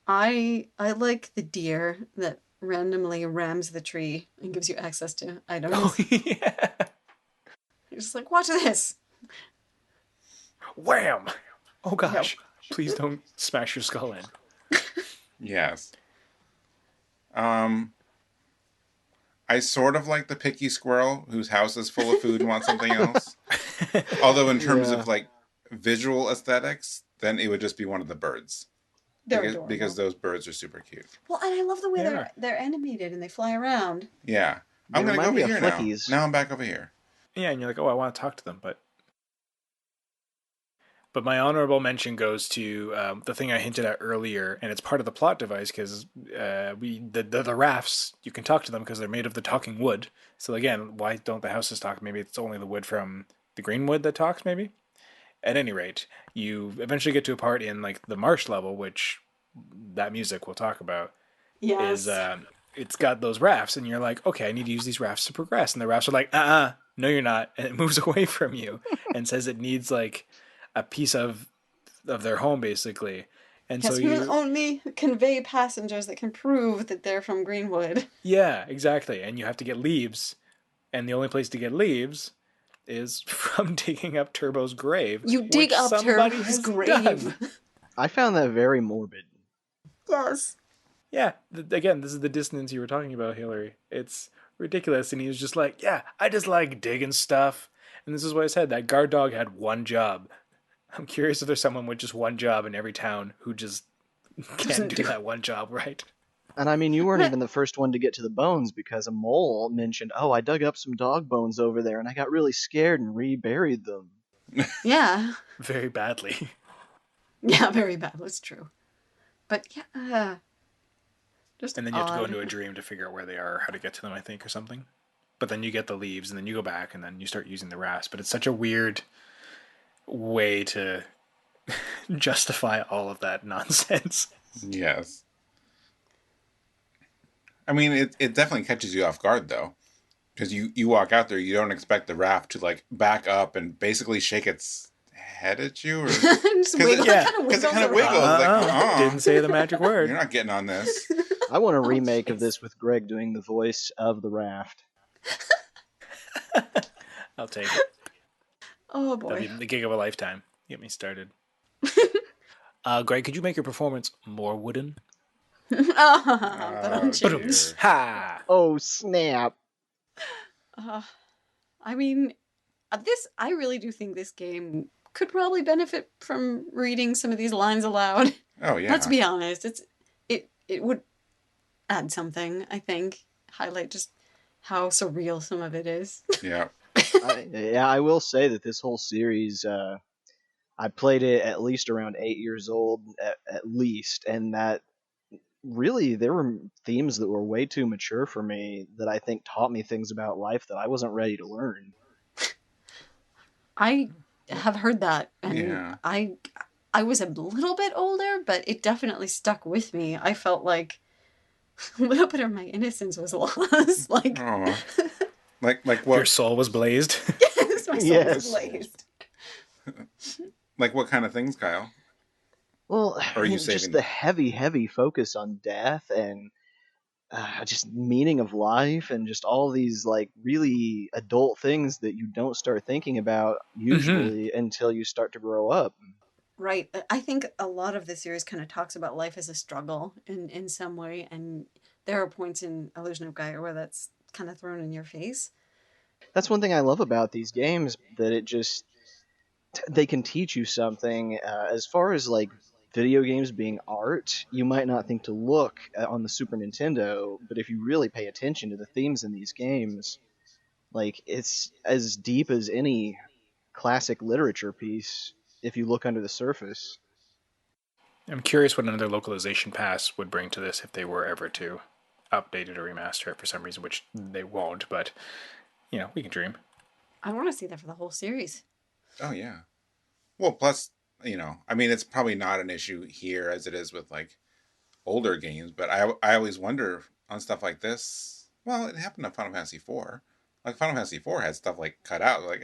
I like the deer that randomly rams the tree and gives you access to items. Oh yeah. You're just like, watch this. Wham! Oh gosh! Please don't smash your skull in. Yes. I sort of like the picky squirrel whose house is full of food and wants something else. Although in terms Yeah. of like visual aesthetics, then it would just be one of the birds. They're because, adorable. because those birds are super cute. Well, and I love the way They are. they're animated and they fly around. Yeah. They I'm going to remind go over me of here Flickies. now. Now I'm back over here. Yeah, and you're like, oh, I want to talk to them, but my honorable mention goes to the thing I hinted at earlier, and it's part of the plot device because the rafts, you can talk to them because they're made of the talking wood. So again, why don't the houses talk? Maybe it's only the wood from the green wood that talks. Maybe. At any rate, you eventually get to a part in like the marsh level, which that music we'll talk about. Yes. Is it's got those rafts, and you're like, okay, I need to use these rafts to progress, and the rafts are like, no, you're not, and it moves away from you and says it needs like a piece of their home basically, and yes, so we will you, only convey passengers that can prove that they're from Greenwood. yeah, exactly, and you have to get leaves, and the only place to get leaves is from digging up Turbo's grave. You dig which up somebody Turbo's has grave. done. I found that very morbid. Yes. Yeah, again, this is the dissonance you were talking about, Hilary. It's ridiculous, and he was just like, yeah, I just like digging stuff. And this is what I said, that guard dog had one job. I'm curious if there's someone with just one job in every town who just can't do that one job right. And I mean, you weren't even the first one to get to the bones, because a mole mentioned, oh, I dug up some dog bones over there and I got really scared and reburied them. Yeah. Very badly. Yeah, very bad. That's true. But yeah, just And then you have to go odd. into a dream to figure out where they are, or how to get to them, I think, or something. But then you get the leaves, and then you go back, and then you start using the rafts. But it's such a weird way to justify all of that nonsense. Yes. I mean, it definitely catches you off guard, though. Because you walk out there, you don't expect the raft to, like, back up and basically shake its head at you. Or Just wiggle. yeah, because it kind of around. wiggles. Like, Didn't say the magic word. you're not getting on this. I want a remake of this with Greg doing the voice of the raft. I'll take it. Oh That'll boy. be the gig of a lifetime. Get me started. Greg, could you make your performance more wooden? But I'm dear. Ha! Oh, snap. I mean, I really do think this game could probably benefit from reading some of these lines aloud. Oh, yeah. Let's be honest. It would add something, I think. Highlight just how surreal some of it is. Yeah. I will say that this whole series, I played it at least around 8 years old, at least, and that really there were themes that were way too mature for me that I think taught me things about life that I wasn't ready to learn. I have heard that, and Yeah. I was a little bit older, but it definitely stuck with me. I felt like a little bit of my innocence was lost. Like, Oh. Like Your what? soul was blazed. yes, my soul was Yes. blazed. Like what kind of things, Kyle? Well, Or are you just saving the heavy focus on death and just meaning of life and just all these like really adult things that you don't start thinking about usually until you start to grow up. Right. I think a lot of the series kind of talks about life as a struggle in some way, and there are points in Illusion of Gaia where that's kind of thrown in your face. That's one thing I love about these games, that it just they can teach you something. As far as like video games being art, you might not think to look on the Super Nintendo, but if you really pay attention to the themes in these games, like it's as deep as any classic literature piece if you look under the surface. I'm curious what another localization pass would bring to this if they were ever to update it or remaster it for some reason, which they won't, but, we can dream. I want to see that for the whole series. Oh, yeah. Well, plus, I mean, it's probably not an issue here as it is with like older games, but I always wonder on stuff like this. Well, it happened to Final Fantasy IV. Like Final Fantasy IV had stuff like cut out, like,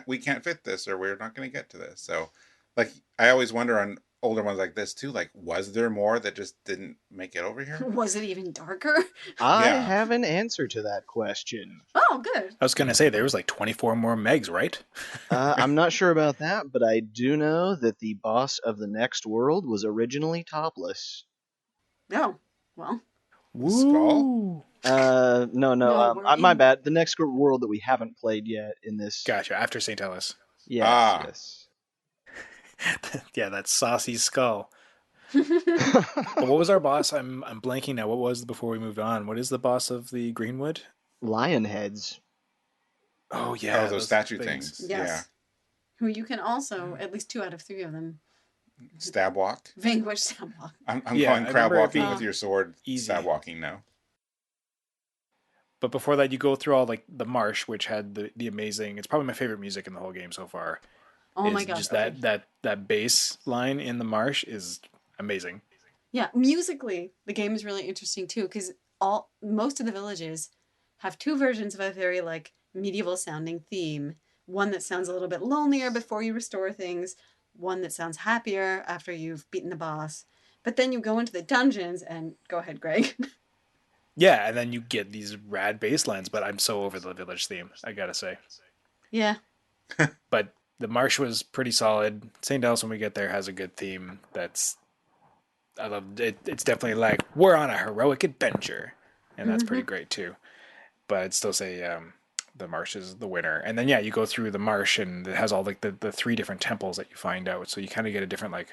we can't fit this, or we're not going to get to this. So, like, I always wonder on older ones like this too, like, was there more that just didn't make it over here? Was it even darker? I Yeah. have an answer to that question. Oh, good. I was going to say, there was like 24 more megs, right? I'm not sure about that, but I do know that the boss of the next world was originally topless. Oh, well. Skull? No, No, we're my in- bad. The next world that we haven't played yet in this. Gotcha, after St. Ellis. Yes, Ah. yes. Yeah, that saucy skull. But what was our boss? I'm blanking now. What was before we moved on? What is the boss of the Greenwood? Lion heads. Oh, yeah. Those statue things. Yes. Who you can also, at least 2 out of 3 of them, Yeah. Stab walk. vanquish Salbato. I'm Yeah, calling I crab remember it walking being with your sword easy. stab walking now. But before that, you go through all like the marsh, which had the amazing. It's probably my favorite music in the whole game so far. Oh my Is gosh. Just okay. that bass line in the marsh is amazing. Yeah, musically, the game is really interesting too, because most of the villages have 2 versions of a very like medieval sounding theme. One that sounds a little bit lonelier before you restore things, one that sounds happier after you've beaten the boss. But then you go into the dungeons and go ahead, Greg. Yeah, and then you get these rad bass lines, but I'm so over the village theme, I gotta say. Yeah. But the marsh was pretty solid. St. Elles, when we get there, has a good theme. I love it. It's definitely like we're on a heroic adventure, and that's pretty great too. But I'd still say the marsh is the winner. And then you go through the marsh, and it has all like the three different temples that you find out. So you kind of get a different like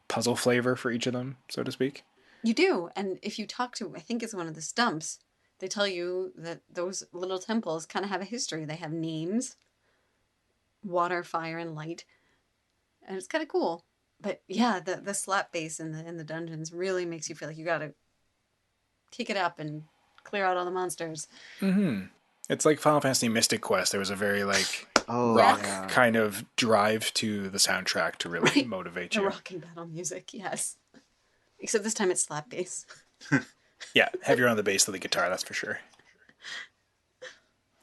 puzzle flavor for each of them, so to speak. You do. And if you talk to, I think it's one of the stumps, they tell you that those little temples kind of have a history. They have names, water, fire, and light. And it's kind of cool. But yeah, the slap bass in the dungeons really makes you feel like you got to kick it up and clear out all the monsters. Mm-hmm. It's like Final Fantasy Mystic Quest. There was a very like Oh, rock yeah. kind of drive to the soundtrack to really Right. motivate The you. rock and battle music, yes. Except this time it's slap bass. Yeah, heavier on the bass than the guitar, that's for sure.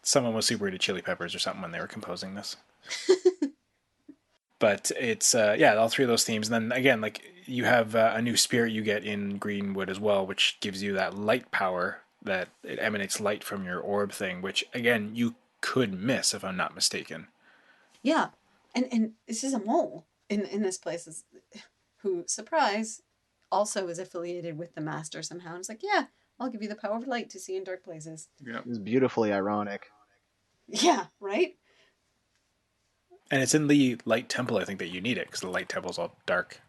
Someone was super into Chili Peppers or something when they were composing this. But it's all three of those themes. And then again, like you have a new spirit you get in Greenwood as well, which gives you that light power that it emanates light from your orb thing, which again you could miss if I'm not mistaken. Yeah. And this is a mole in this place who, surprise, also is affiliated with the master somehow. And it's like, yeah, I'll give you the power of light to see in dark places. Yeah. It's beautifully ironic. Yeah, right? And it's in the light temple, I think, that you need it, because the light temple's all dark.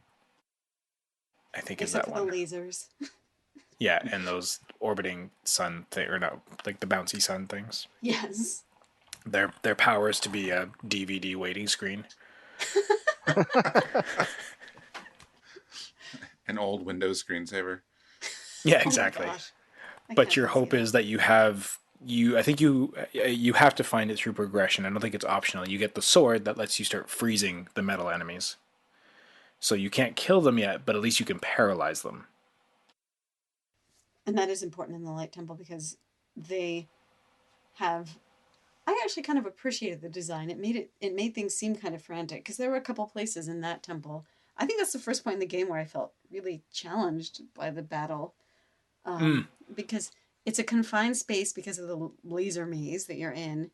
I think is Except that for one. the lasers. Yeah, and those orbiting sun thing, or no, like the bouncy sun things. Yes. Their power is to be a DVD waiting screen. An old Windows screensaver. Yeah, Oh my exactly. gosh. I But can't your see hope that. is that I think you have to find it through progression. I don't think it's optional. You get the sword that lets you start freezing the metal enemies. So you can't kill them yet, but at least you can paralyze them. And that is important in the Light Temple because they have. I actually kind of appreciated the design. It made things seem kind of frantic because there were a couple places in that temple. I think that's the first point in the game where I felt really challenged by the battle, because it's a confined space because of the laser maze that you're in,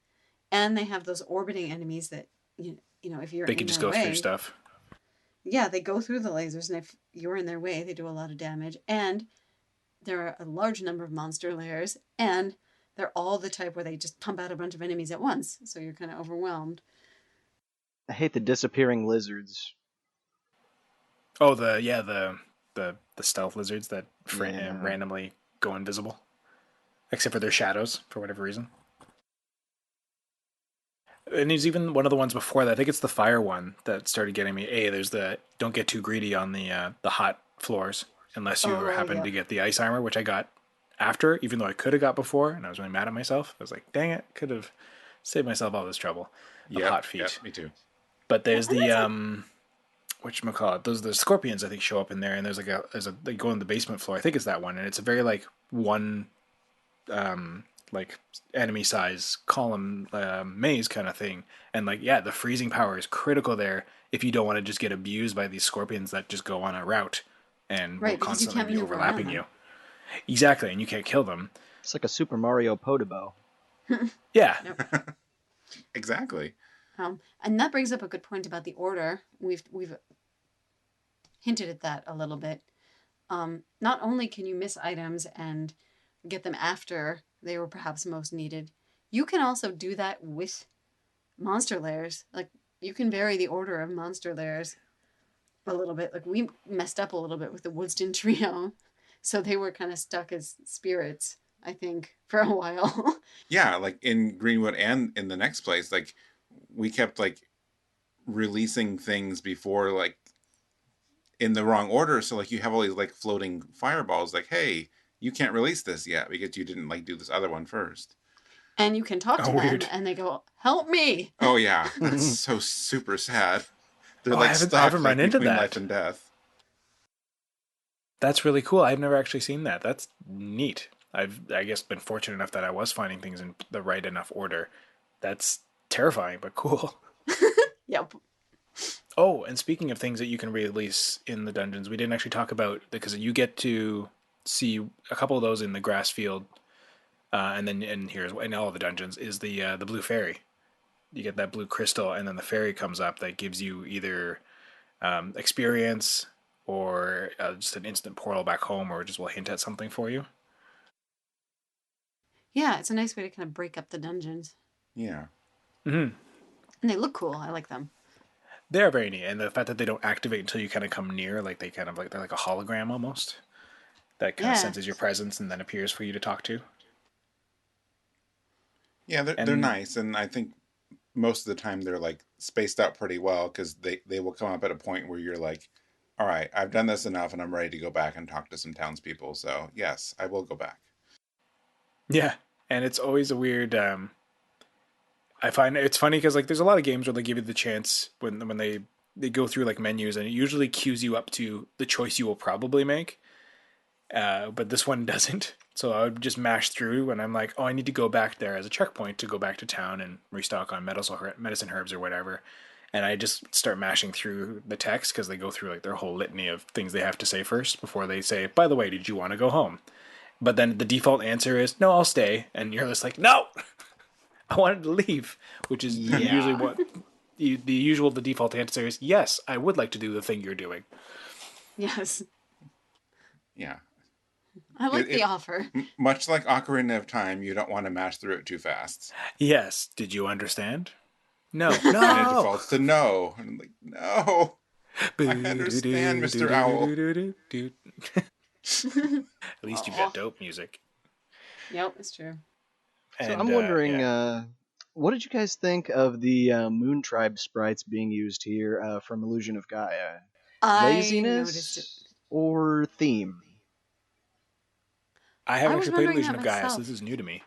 and they have those orbiting enemies that you know if you're They in can just their go through way, stuff. yeah, they go through the lasers, and if you're in their way, they do a lot of damage. And there are a large number of monster lairs, and they're all the type where they just pump out a bunch of enemies at once, so you're kind of overwhelmed. I hate the disappearing lizards. Oh, the stealth lizards that Yeah. randomly go invisible, except for their shadows for whatever reason. And there's even one of the ones before that. I think it's the fire one that started getting me. There's the don't get too greedy on the hot floors unless you happen yeah. to get the ice armor, which I got after, even though I could have got before, and I was really mad at myself. I was like, dang it, could have saved myself all this trouble of hot feet. Yeah, me too. But there's Well, and the whatchamacallit, those the scorpions I think show up in there, and there's they go on the basement floor. I think it's that one, and it's a very like one like enemy size column maze kind of thing. And like the freezing power is critical there if you don't want to just get abused by these scorpions that just go on a route and Right, will because you constantly can't be maneuver overlapping around you. Exactly, and you can't kill them. It's like a Super Mario Podobo. Yeah. Nope. Exactly. And that brings up a good point about the order. We've hinted at that a little bit. Not only can you miss items and get them after they were perhaps most needed, you can also do that with monster lairs. Like, you can vary the order of monster lairs a little bit. Like, we messed up a little bit with the Woodston trio, so they were kind of stuck as spirits, I think, for a while. Yeah, like in Greenwood and in the next place, like we kept like releasing things before like in the wrong order. So like you have all these like floating fireballs like, hey, you can't release this yet because you didn't like do this other one first. And you can talk to them, weird. and they go, "Help me!" Oh yeah, that's so super sad. They're I like haven't stuck run like, into between that. life and death. That's really cool. I've never actually seen that. That's neat. I guess been fortunate enough that I was finding things in the right enough order. That's terrifying, but cool. Yep. Oh, and speaking of things that you can release in the dungeons, we didn't actually talk about, because you get to see a couple of those in the grass field, and then in all of the dungeons is the blue fairy. you get that blue crystal, and then the fairy comes up that gives you either experience or just an instant portal back home, or just will hint at something for you. Yeah, it's a nice way to kind of break up the dungeons. Yeah. Mm-hmm. And they look cool. I like them. They're very neat, and the fact that they don't activate until you kind of come near, like they kind of like they're like a hologram almost that kind of senses your presence and then appears for you to talk to. Yeah, they're nice, and I think most of the time they're like spaced out pretty well because they will come up at a point where you're like, all right, I've done this enough and I'm ready to go back and talk to some townspeople. So yes, I will go back. Yeah, and it's always a weird. I find it's funny because like there's a lot of games where they give you the chance when they go through like menus, and it usually cues you up to the choice you will probably make. But this one doesn't. So I would just mash through, and I'm like, oh, I need to go back there as a checkpoint to go back to town and restock on medicine herbs or whatever. And I just start mashing through the text because they go through like their whole litany of things they have to say first before they say, by the way, did you want to go home? But then the default answer is, no, I'll stay. And you're just like, no, I wanted to leave, which is usually what the default answer is, yes, I would like to do the thing you're doing. Yes. Yeah. I like the offer. Much like Ocarina of Time, you don't want to mash through it too fast. Yes. Did you understand? No. And it defaults to no. And I'm like, no. I understand, Mr. Owl. At least you've got dope music. Yep, it's true. So I'm wondering, what did you guys think of the Moon Tribe sprites being used here from Illusion of Gaia? Laziness or theme? I haven't actually played Illusion of Gaia, so this is new to me.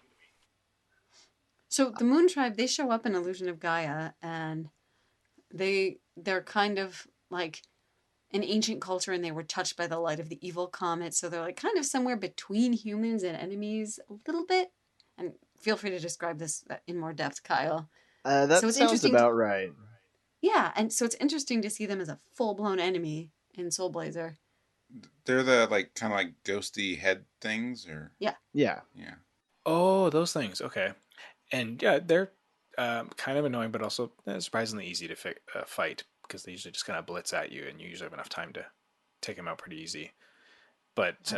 So the Moon Tribe, they show up in Illusion of Gaia, and they're kind of like an ancient culture, and they were touched by the light of the evil comet, so they're like kind of somewhere between humans and enemies a little bit. And feel free to describe this in more depth, Kyle. That sounds about right. Yeah, and so it's interesting to see them as a full-blown enemy in Soul Blazer. They're the like kind of like ghosty head things, or yeah. Oh, those things. Okay, and yeah, they're kind of annoying, but also surprisingly easy to fight because they usually just kind of blitz at you, and you usually have enough time to take them out pretty easy. But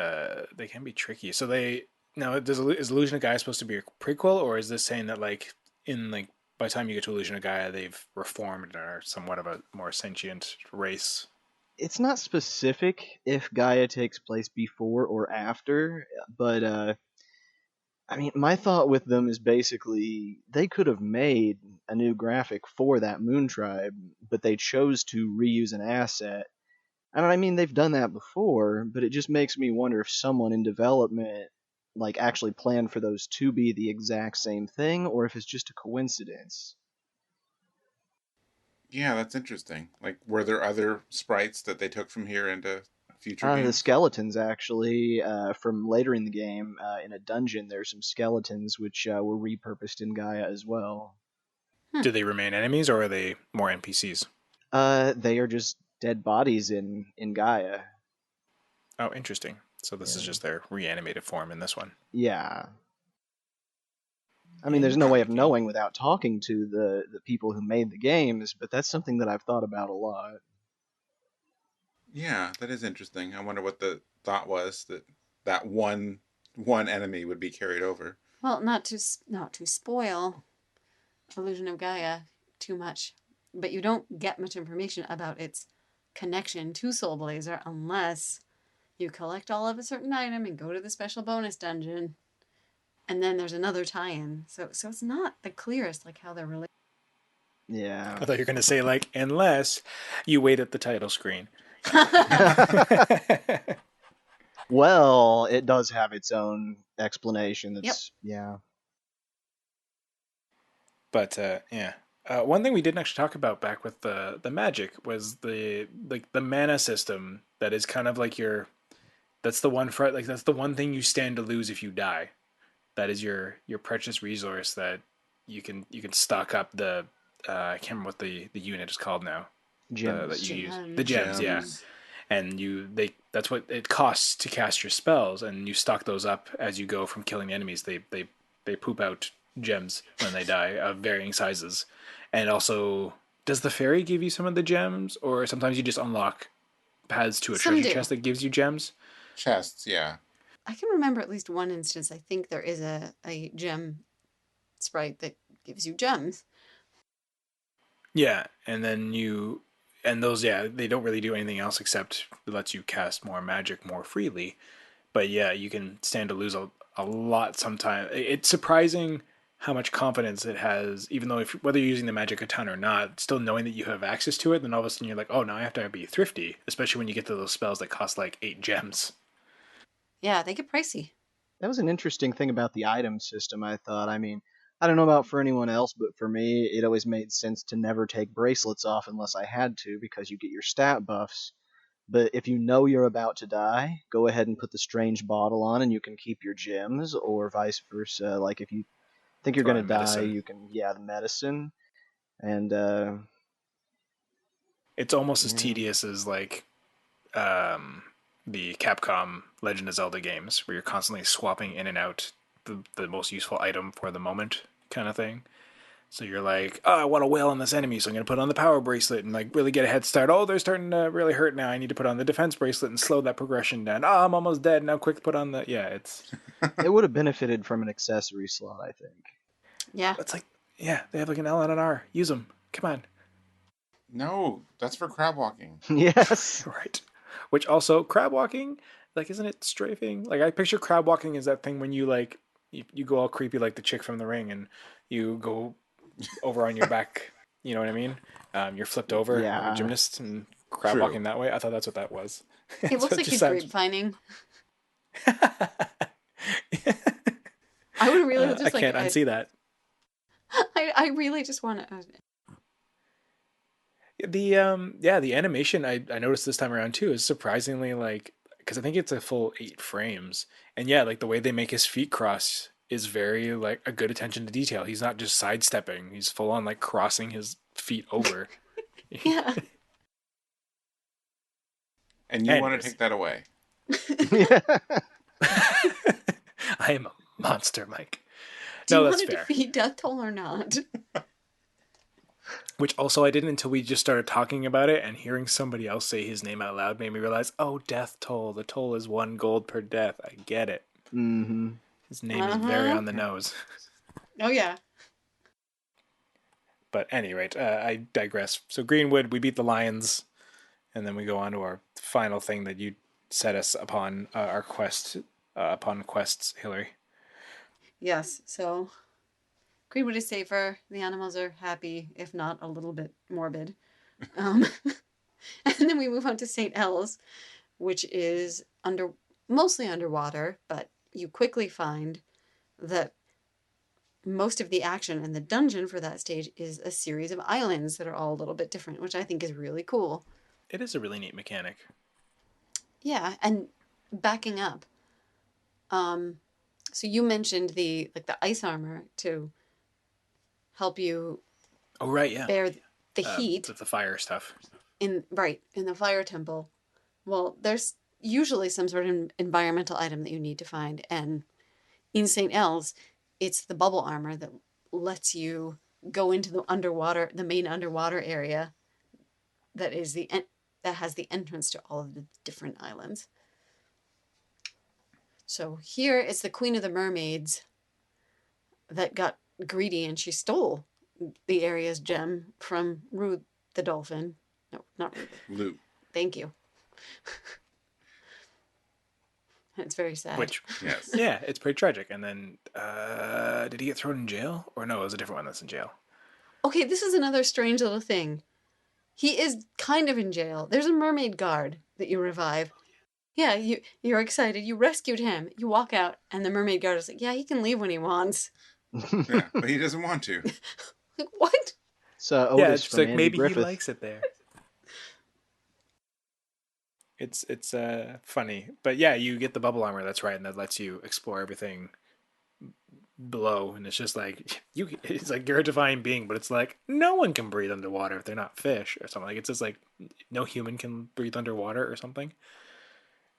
they can be tricky. So is Illusion of Gaia supposed to be a prequel, or is this saying that like by the time you get to Illusion of Gaia, they've reformed and are somewhat of a more sentient race? It's not specific if Gaia takes place before or after, but I mean, my thought with them is basically they could have made a new graphic for that Moon Tribe, but they chose to reuse an asset. And I mean, they've done that before, but it just makes me wonder if someone in development like actually planned for those to be the exact same thing, or if it's just a coincidence. Yeah, that's interesting. Like, were there other sprites that they took from here into future games? The skeletons, actually, from later in the game, in a dungeon, there's some skeletons which were repurposed in Gaia as well. Do they remain enemies, or are they more NPCs? They are just dead bodies in Gaia. Oh, interesting. So this is just their reanimated form in this one. Yeah. I mean, there's no way of knowing without talking to the people who made the games, but that's something that I've thought about a lot. Yeah, that is interesting. I wonder what the thought was that one enemy would be carried over. Well, not to spoil Illusion of Gaia too much, but you don't get much information about its connection to Soul Blazer unless you collect all of a certain item and go to the special bonus dungeon. And then there's another tie-in. So it's not the clearest, like, how they're related. Yeah. I thought you were going to say, like, unless you wait at the title screen. Well, it does have its own explanation. Yeah. But, yeah. One thing we didn't actually talk about back with the magic was the mana system that is kind of like that's the one thing you stand to lose if you die. That is your precious resource that you can stock up the I can't remember what the unit is called now. Gems. That you use. The gems, yeah. And that's what it costs to cast your spells, and you stock those up as you go from killing enemies. They poop out gems when they die of varying sizes. And also, does the fairy give you some of the gems, or sometimes you just unlock paths to a Some treasure do. chest that gives you gems? Chests, yeah. I can remember at least one instance. I think there is a gem sprite that gives you gems. Yeah, and then and those, yeah, they don't really do anything else except it lets you cast more magic more freely. But yeah, you can stand to lose a lot sometimes. It's surprising how much confidence it has, even though whether you're using the magic a ton or not, still knowing that you have access to it, then all of a sudden you're like, oh, now I have to be thrifty, especially when you get to those spells that cost like 8 gems. Yeah, they get pricey. That was an interesting thing about the item system, I thought. I mean, I don't know about for anyone else, but for me, it always made sense to never take bracelets off unless I had to because you get your stat buffs. But if you know you're about to die, go ahead and put the strange bottle on and you can keep your gems, or vice versa. Like if you think you're Throw going to in die, medicine. you can, yeah, the medicine. And, It's almost as yeah. tedious as like um, the Capcom Legend of Zelda games, where you're constantly swapping in and out the most useful item for the moment kind of thing. So you're like, oh, I want to wail on this enemy, so I'm going to put on the power bracelet and like really get a head start. Oh, they're starting to really hurt now. I need to put on the defense bracelet and slow that progression down. Oh, I'm almost dead. Now quick, put on the... Yeah, It would have benefited from an accessory slot, I think. Yeah. it's like, yeah, they have like an L and an R. Use them. Come on. No, that's for crab walking. Yes. Right. Which also, crab walking, like, isn't it strafing? Like, I picture crab walking as that thing when you like, you go all creepy like the chick from The Ring and you go over on your back. You know what I mean? You're flipped over like a Yeah. gymnast and crab True. walking that way. I thought that's what that was. It So looks it like just he's sounds. grapevining. I would really I just like can't unsee that. I really just want to The animation I noticed this time around too is surprisingly like because I think it's a full 8 frames, and yeah, like the way they make his feet cross is very like a good attention to detail. He's not just sidestepping; he's full on like crossing his feet over. yeah. And you want to Anyways, take that away. Yeah. I am a monster, Mike. Do No, you that's want to fair. defeat Deathtoll or not? Which also I didn't until we just started talking about it, and hearing somebody else say his name out loud made me realize, oh, death toll. The toll is 1 gold per death. I get it. Mm-hmm. His name is very Uh-huh. on the nose. Oh yeah. But at any rate, I digress. So Greenwood, we beat the Lions, and then we go on to our final thing that you set us upon our quest, upon quests, Hilary. Yes. So Greenwood is safer. The animals are happy, if not a little bit morbid. Um, and then we move on to St. Elles, which is mostly underwater, but you quickly find that most of the action in the dungeon for that stage is a series of islands that are all a little bit different, which I think is really cool. It is a really neat mechanic. Yeah, and backing up. Um, so you mentioned the ice armor to help you Oh right, yeah. bear the heat The fire stuff. in the fire temple. Well, there's usually some sort of environmental item that you need to find, and in St. Elles, it's the bubble armor that lets you go into the main underwater area that has the entrance to all of the different islands. So here it's the Queen of the Mermaids that got greedy and she stole the area's gem from Rude the dolphin. No, not Rude. Loot. Thank you. It's very sad. Which, Yes. yeah, it's pretty tragic. And then, did he get thrown in jail? Or no, it was a different one that's in jail. Okay, this is another strange little thing. He is kind of in jail. There's a mermaid guard that you revive. Yeah, you're excited. You rescued him. You walk out, and the mermaid guard is like, "Yeah, he can leave when he wants." Yeah, but he doesn't want to. Like, what? So Yeah, Otis it's from like Andy maybe he Griffith. likes it there. It's funny, but yeah, you get the bubble armor. That's right, and that lets you explore everything below. And it's just like it's like you're a divine being, but it's like no one can breathe underwater if they're not fish or something. Like it's just like no human can breathe underwater or something.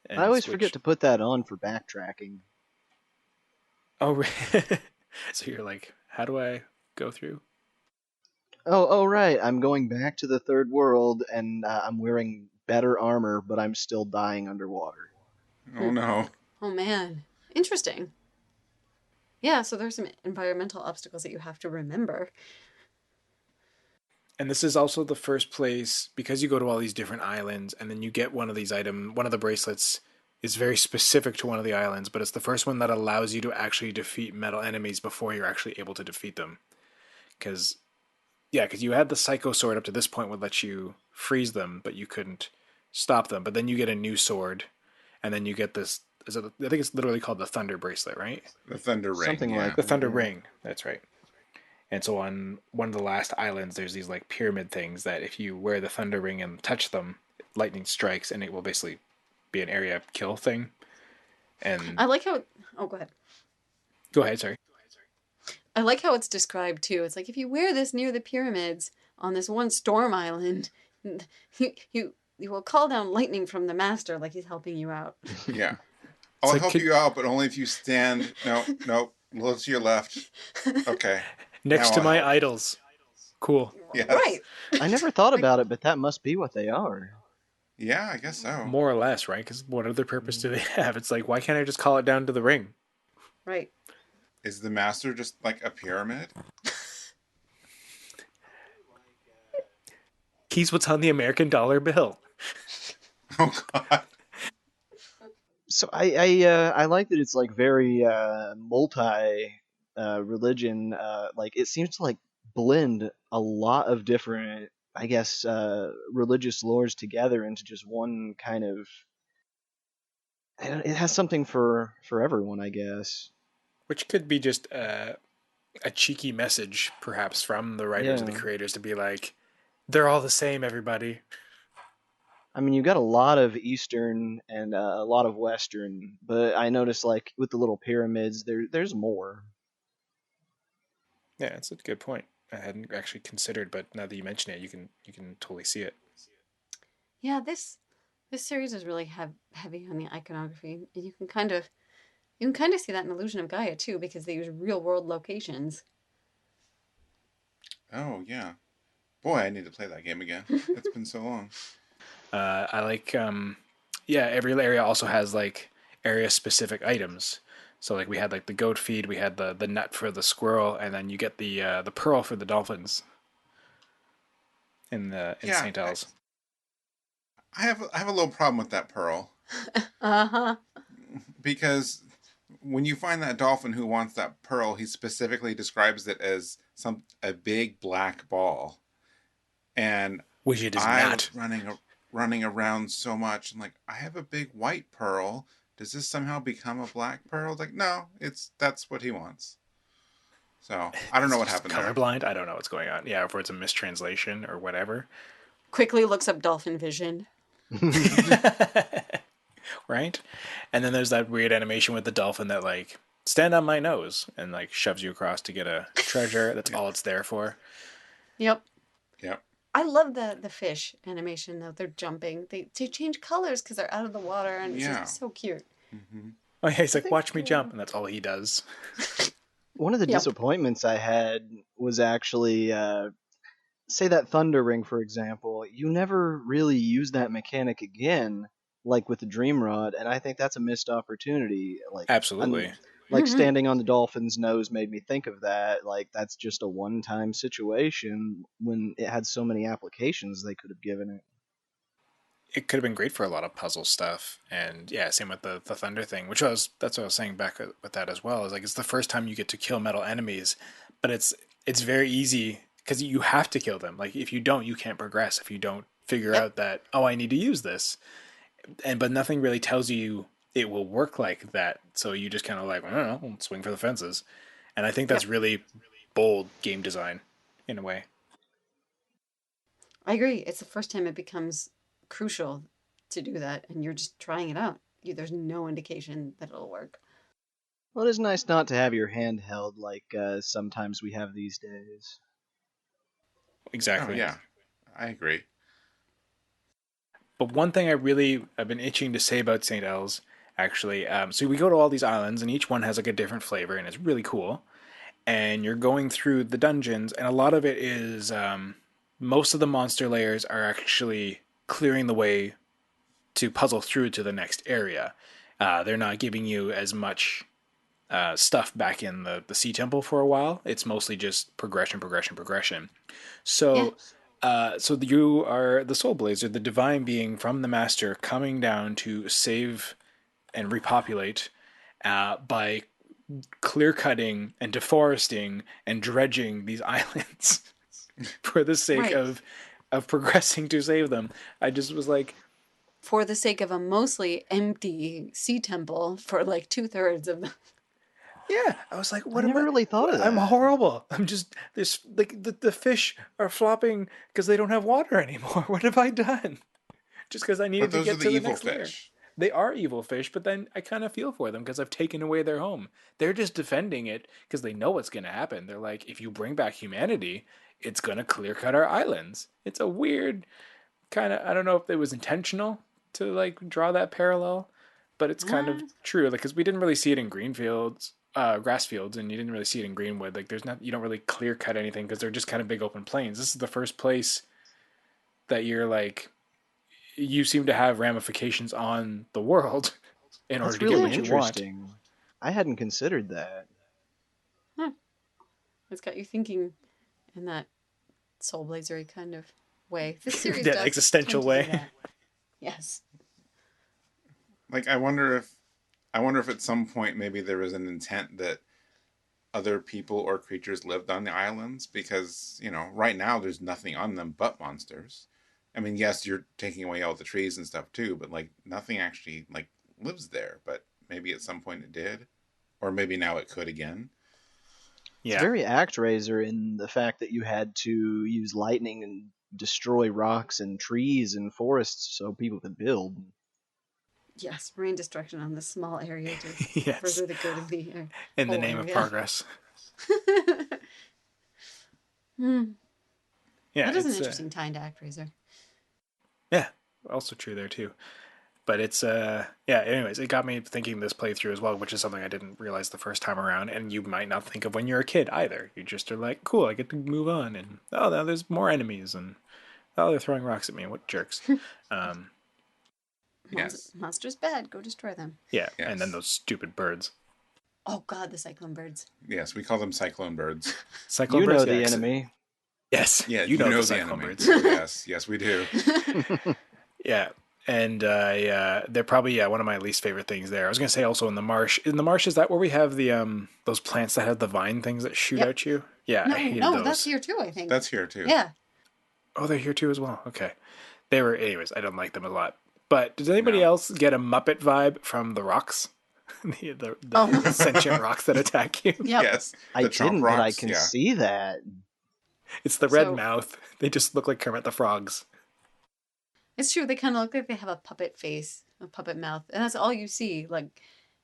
I And always forget which to put that on for backtracking. oh, so you're like How do I go through? Oh, right. I'm going back to the third world, and I'm wearing better armor, but I'm still dying underwater. Oh no. Oh man, interesting. Yeah, so there's some environmental obstacles that you have to remember. And this is also the first place, because you go to all these different islands and then you get one of these one of the bracelets is very specific to one of the islands, but it's the first one that allows you to actually defeat metal enemies before you're actually able to defeat them. Because, yeah, because you had the Psycho Sword up to this point would let you freeze them, but you couldn't stop them. But then you get a new sword, and then you get this. I think it's literally called the Thunder Bracelet, right? The Thunder Ring. Something Yeah. like The that, Thunder yeah. Ring. That's right. And so on one of the last islands, there's these like pyramid things that if you wear the Thunder Ring and touch them, lightning strikes, and it will basically be an area kill thing. And I like how. Oh, go ahead. go ahead, sorry. I like how it's described too. It's like if you wear this near the pyramids on this one storm island, you will call down lightning from the master, like he's helping you out. Yeah. I'll like, help you out, but only if you stand. No, a little to your left. Okay. Next Now to I'll my help. idols. Cool. Yes. Right. I never thought about it, but that must be what they are. Yeah, I guess so. More or less, right? Because what other purpose do they have? It's like, why can't I just call it down to the ring? Right. Is the master just like a pyramid? He's what's on the American dollar bill. Oh God. So I like that it's like very multi religion. Like it seems to like blend a lot of different, I guess, religious lores together into just one kind of. It has something for everyone, I guess. Which could be just a cheeky message, perhaps, from the writers or the Yeah. creators to be like, they're all the same, everybody. I mean, you got a lot of Eastern and a lot of Western, but I noticed like with the little pyramids, there's more. Yeah, that's a good point. I hadn't actually considered, but now that you mention it, you can totally see it. Yeah, this series is really heavy on the iconography, and you can kind of see that in Illusion of Gaia too, because they use real world locations. Oh yeah. Boy, I need to play that game again. It's been so long. I like, yeah, every area also has like area specific items. So like we had like the goat feed, we had the nut for the squirrel, and then you get the pearl for the dolphins in Yeah, St. Elles. I have a little problem with that pearl Uh-huh. because when you find that dolphin who wants that pearl, he specifically describes it as a big black ball, and Which it is I not. was running around so much and like I have a big white pearl. Does this somehow become a black pearl? Like no, that's what he wants. So I don't know what happened there. Colorblind? I don't know what's going on. Yeah, if it's a mistranslation or whatever. Quickly looks up dolphin vision. Right? And then there's that weird animation with the dolphin that like stand on my nose and like shoves you across to get a treasure. That's all it's there for. Yep. Yep. I love the fish animation though. They're jumping. They change colors because they're out of the water, and it's Yeah. just so cute. Mm-hmm. Oh yeah, he's like, think, watch me jump, and that's all he does. One of the Yep. disappointments I had was actually, say that Thunder Ring, for example. You never really use that mechanic again, like with the Dream Rod, and I think that's a missed opportunity. Absolutely. Like standing on the dolphin's nose made me think of that. Like that's just a one-time situation when it had so many applications they could have given it. It could have been great for a lot of puzzle stuff, and yeah, same with the thunder thing, that's what I was saying back with that as well. Is like it's the first time you get to kill metal enemies, but it's very easy because you have to kill them. Like if you don't, you can't progress. If you don't figure Yep. out that I need to use this, but nothing really tells you it will work like that. So you just kind of like I don't know, swing for the fences, and I think that's really bold game design in a way. I agree. It's the first time it becomes crucial to do that, and you're just trying it out. There's no indication that it'll work. Well, it is nice not to have your hand held like sometimes we have these days. Oh Exactly. yeah, I agree. But one thing I've been itching to say about St. Elles, actually, so we go to all these islands, and each one has like a different flavor, and it's really cool. and you're going through the dungeons, and a lot of it is most of the monster layers are actually clearing the way to puzzle through to the next area. They're not giving you as much stuff back in the Sea Temple for a while. It's mostly just progression, progression, progression. So, so you are the Soul Blazer, the divine being from the Master, coming down to save and repopulate by clear cutting and deforesting and dredging these islands for the sake of progressing to save them. I just was like, for the sake of a mostly empty Sea Temple for like 2/3 of the... Yeah, I was like, what I am never really thought of that. I'm horrible. I'm just this like the fish are flopping because they don't have water anymore. What have I done? Just because I needed to get to the next layer. They are evil fish, but then I kind of feel for them because I've taken away their home. They're just defending it because they know what's going to happen. They're like, if you bring back humanity, it's going to clear cut our islands. It's a weird kind of, I don't know if it was intentional to like draw that parallel, but it's kind of true. Like, because we didn't really see it in Greenfields. Grass fields, and you didn't really see it in Greenwood. Like, you don't really clear cut anything because they're just kind of big open plains. This is the first place that you're like, you seem to have ramifications on the world in order to get what you want. I hadn't considered that. It's got you thinking in that Soul Blazer-y kind of way. This series that does existential way. that. Yes. Like, I wonder if at some point maybe there was an intent that other people or creatures lived on the islands, because, you know, right now there's nothing on them but monsters. I mean, yes, you're taking away all the trees and stuff too, but like nothing actually like lives there. But maybe at some point it did, or maybe now it could again. Yeah. It's very ActRaiser in the fact that you had to use lightning and destroy rocks and trees and forests so people could build. Yes, rain destruction on this small area to further the good of the in the name of progress. Yeah, that is an it's interesting tie to ActRaiser. Yeah, also true there too. But it's anyways, it got me thinking this playthrough as well, which is something I didn't realize the first time around, and you might not think of when you're a kid either. You just are like, cool, I get to move on, and oh, now there's more enemies, and oh, they're throwing rocks at me. What jerks. Yes. Monsters bad, go destroy them. Yeah, yes. And then those stupid birds. Oh god, the cyclone birds. Yes, we call them cyclone birds. Cyclone birds, the enemy. Yes. Yeah, you know the cyclone enemy. Birds. Yes, we do. Yeah. And they're probably one of my least favorite things there. I was gonna say also in the marsh. In the marsh, is that where we have the those plants that have the vine things that shoot at you? Yeah, I hated those. That's here too, I think. That's here too. Yeah. Oh, they're here too as well. Okay. They were, anyways, I don't like them a lot. But does anybody else get a Muppet vibe from the rocks? the sentient rocks that attack you? Yep. Yes. I didn't, rocks, but I can see that. It's the red mouth. They just look like Kermit the Frogs. It's true. They kind of look like they have a puppet face, a puppet mouth. And that's all you see. Like,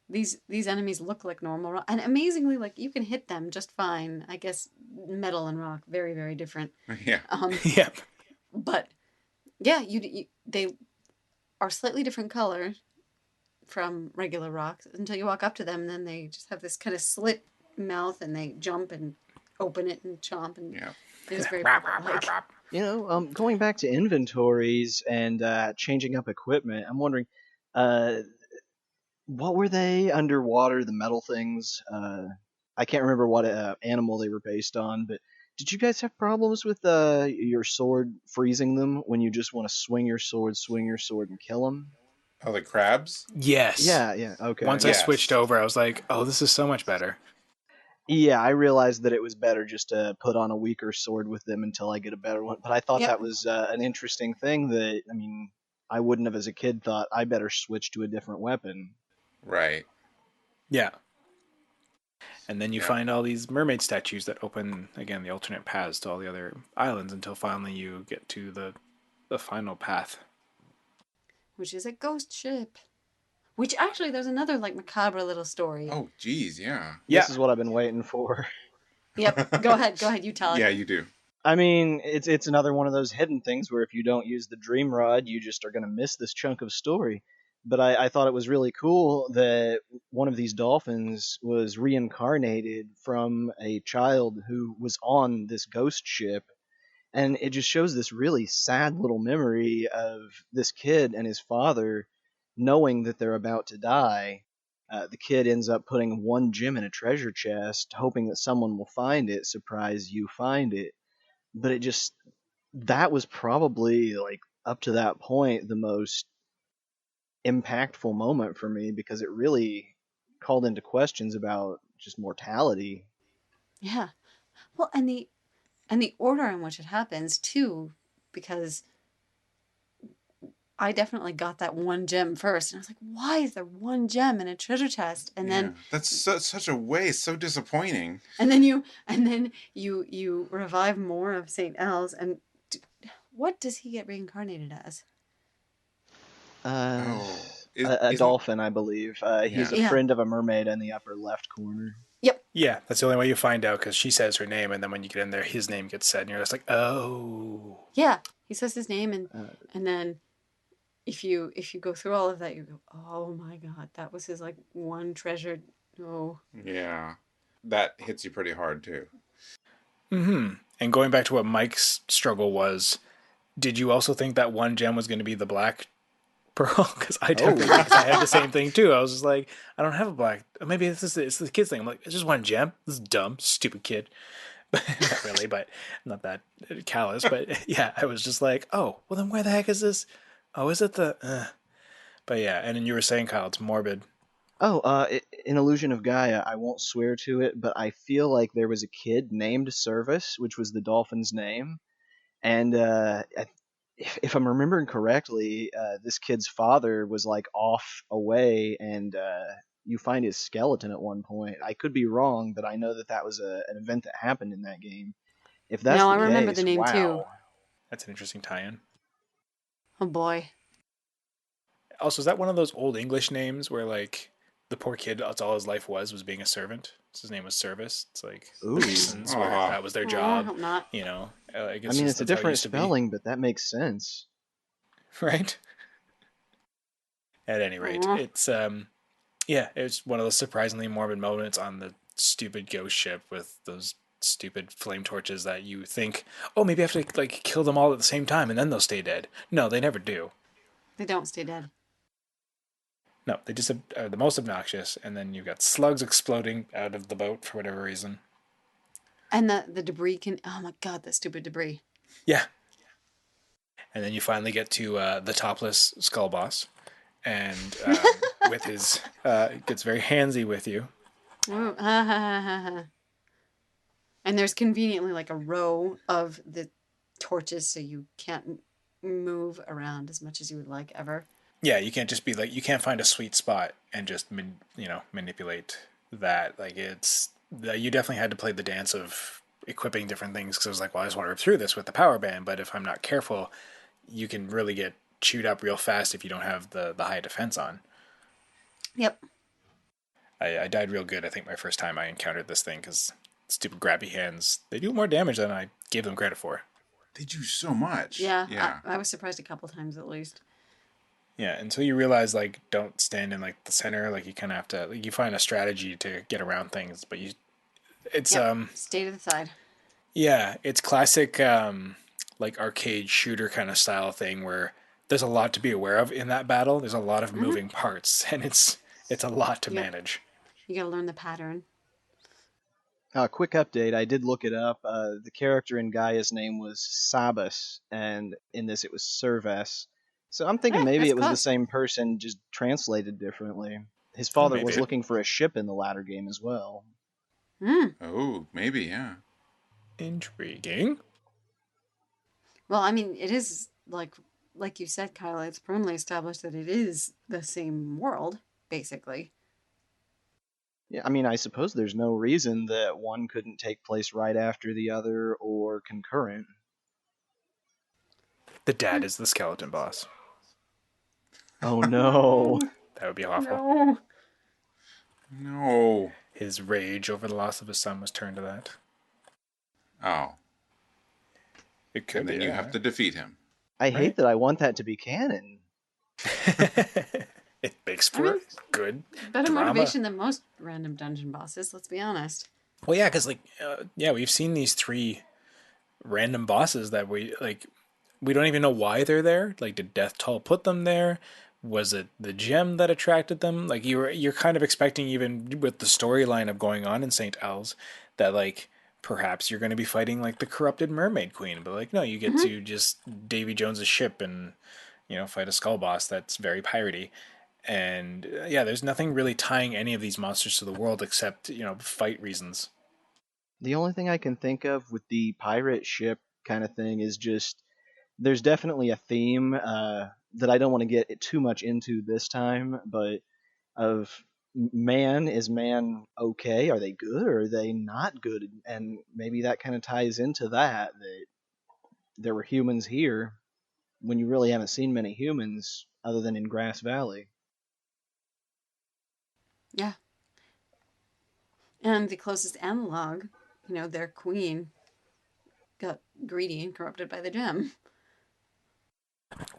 these enemies look like normal. And amazingly, like, you can hit them just fine. I guess metal and rock, very, very different. Yeah. Yep. But, yeah, they are slightly different color from regular rocks until you walk up to them, and then they just have this kind of slit mouth, and they jump and open it and chomp, and it is very like. You know, going back to inventories and changing up equipment, I'm wondering, what were they underwater, the metal things? I can't remember what animal they were based on, but did you guys have problems with your sword freezing them when you just want to swing your sword, and kill them? Oh, the crabs? Yes. Yeah, okay. Once I switched over, I was like, oh, this is so much better. Yeah, I realized that it was better just to put on a weaker sword with them until I get a better one. But I thought that was an interesting thing that, I mean, I wouldn't have as a kid thought I better switch to a different weapon. Right. Yeah. And then you find all these mermaid statues that open, again, the alternate paths to all the other islands until finally you get to the final path. Which is a ghost ship. Which actually, there's another like macabre little story. Oh, geez, yeah. This is what I've been waiting for. Yep, go ahead, you tell it. Yeah, you do. I mean, it's another one of those hidden things where if you don't use the dream rod, you just are going to miss this chunk of story. But I thought it was really cool that one of these dolphins was reincarnated from a child who was on this ghost ship. And it just shows this really sad little memory of this kid and his father knowing that they're about to die. The kid ends up putting one gem in a treasure chest, hoping that someone will find it. Surprise, you find it. But it just, that was probably, like, up to that point, the most impactful moment for me because it really called into questions about just mortality. Yeah. Well, and the order in which it happens too, because I definitely got that one gem first, and I was like, "Why is there one gem in a treasure chest?" And Yeah, then, that's such a waste. So disappointing. you revive more of Saint Elles, and what does he get reincarnated as? Uh, Oh, a isn't dolphin, I believe. He's yeah. a Yeah. friend of a mermaid in the upper left corner. Yep. Yeah, that's the only way you find out because she says her name, and then when you get in there, his name gets said, and you're just like, oh. Yeah. He says his name, Uh, and then if you go through all of that, you go, "Oh my God, that was his like one treasured." Oh. Yeah, that hits you pretty hard too. Mm-hmm. And going back to what Mike's struggle was, did you also think that one gem was going to be the black pearl? Because I definitely did, 'cause I had the same thing too. I was just like, I don't have a black. Maybe it's the kid's thing. I'm like, it's just one gem. This is dumb, stupid kid. Not really, but not that callous. But yeah, I was just like, oh, well then where the heck is this? Oh, is it the? But yeah, and then you were saying, Kyle, it's morbid. oh, in Illusion of Gaia, I won't swear to it, but I feel like there was a kid named Service, which was the dolphin's name, and if I'm remembering correctly, this kid's father was like off away, and you find his skeleton at one point. I could be wrong, but I know that that was an event that happened in that game. If that's No, the I remember the case, name too. wow. That's an interesting tie-in. Oh boy. Also, is that one of those old English names where like the poor kid, that's all his life was being a servant? So his name was Service. It's like the Ooh. Masons, where Aw. that was their Oh, I job. hope not. You know, I I guess mean, just it's a that's how it different used to be, spelling, but that makes sense. right? At any rate, Aw. it's yeah, it's one of those surprisingly morbid moments on the stupid ghost ship with those stupid flame torches that you think, oh, maybe I have to like kill them all at the same time and then they'll stay dead. No, they never do. They don't stay dead. No, they just are the most obnoxious, and then you've got slugs exploding out of the boat for whatever reason. And the debris can. Oh my God, that stupid debris. Yeah. And then you finally get to the topless skull boss, and with his gets very handsy with you. Ooh, ha, ha, ha, ha, ha. And there's conveniently like a row of the torches, so you can't move around as much as you would like ever. Yeah, you can't just be like, you can't find a sweet spot and just manipulate that. Like you definitely had to play the dance of equipping different things because I was like, well, I just want to rip through this with the power band, but if I'm not careful, you can really get chewed up real fast if you don't have the high defense on. Yep. I died real good, I think, my first time I encountered this thing because stupid grabby hands, they do more damage than I gave them credit for. They do so much. Yeah. Yeah. I was surprised a couple times at least. Yeah, until you realize, like, don't stand in, like, the center. Like, you kind of have to, like, you find a strategy to get around things, but it's, Yep. Stay to the side. yeah, it's classic, like, arcade shooter kind of style thing where there's a lot to be aware of in that battle. There's a lot of moving parts, and it's a lot to Yep. manage. You gotta learn the pattern. Quick update, I did look it up. The character in Gaia's name was Sabas, and in this it was Serves. So I'm thinking maybe That's it was the close. same person, just translated differently. His father was maybe. looking for a ship in the latter game as well. Oh, maybe, yeah. Intriguing. Well, I mean, it is like you said, Kyle. It's firmly established that it is the same world, basically. Yeah, I mean, I suppose there's no reason that one couldn't take place right after the other or concurrent. The dad is the skeleton boss. Oh no. That would be awful. No. No. His rage over the loss of his son was turned to that. Oh. It could And then be, you have to defeat him. I hate that I want that to be canon. makes for good Better drama. motivation than most random dungeon bosses, let's be honest. Well, yeah, because we've seen these 3 random bosses that we don't even know why they're there. Like, did Deathtoll put them there? Was it the gem that attracted them? Like, you're kind of expecting, even with the storyline of going on in St. Elles, that like perhaps you're going to be fighting like the corrupted mermaid queen, but like no, you get to just Davy Jones's ship and fight a skull boss that's very piratey. And there's nothing really tying any of these monsters to the world except fight reasons. The only thing I can think of with the pirate ship kind of thing is just there's definitely a theme that I don't want to get too much into this time, but of man, is man okay? Are they good or are they not good? And maybe that kind of ties into that there were humans here when you really haven't seen many humans other than in Grass Valley. Yeah. And the closest analog, their queen, got greedy and corrupted by the gem.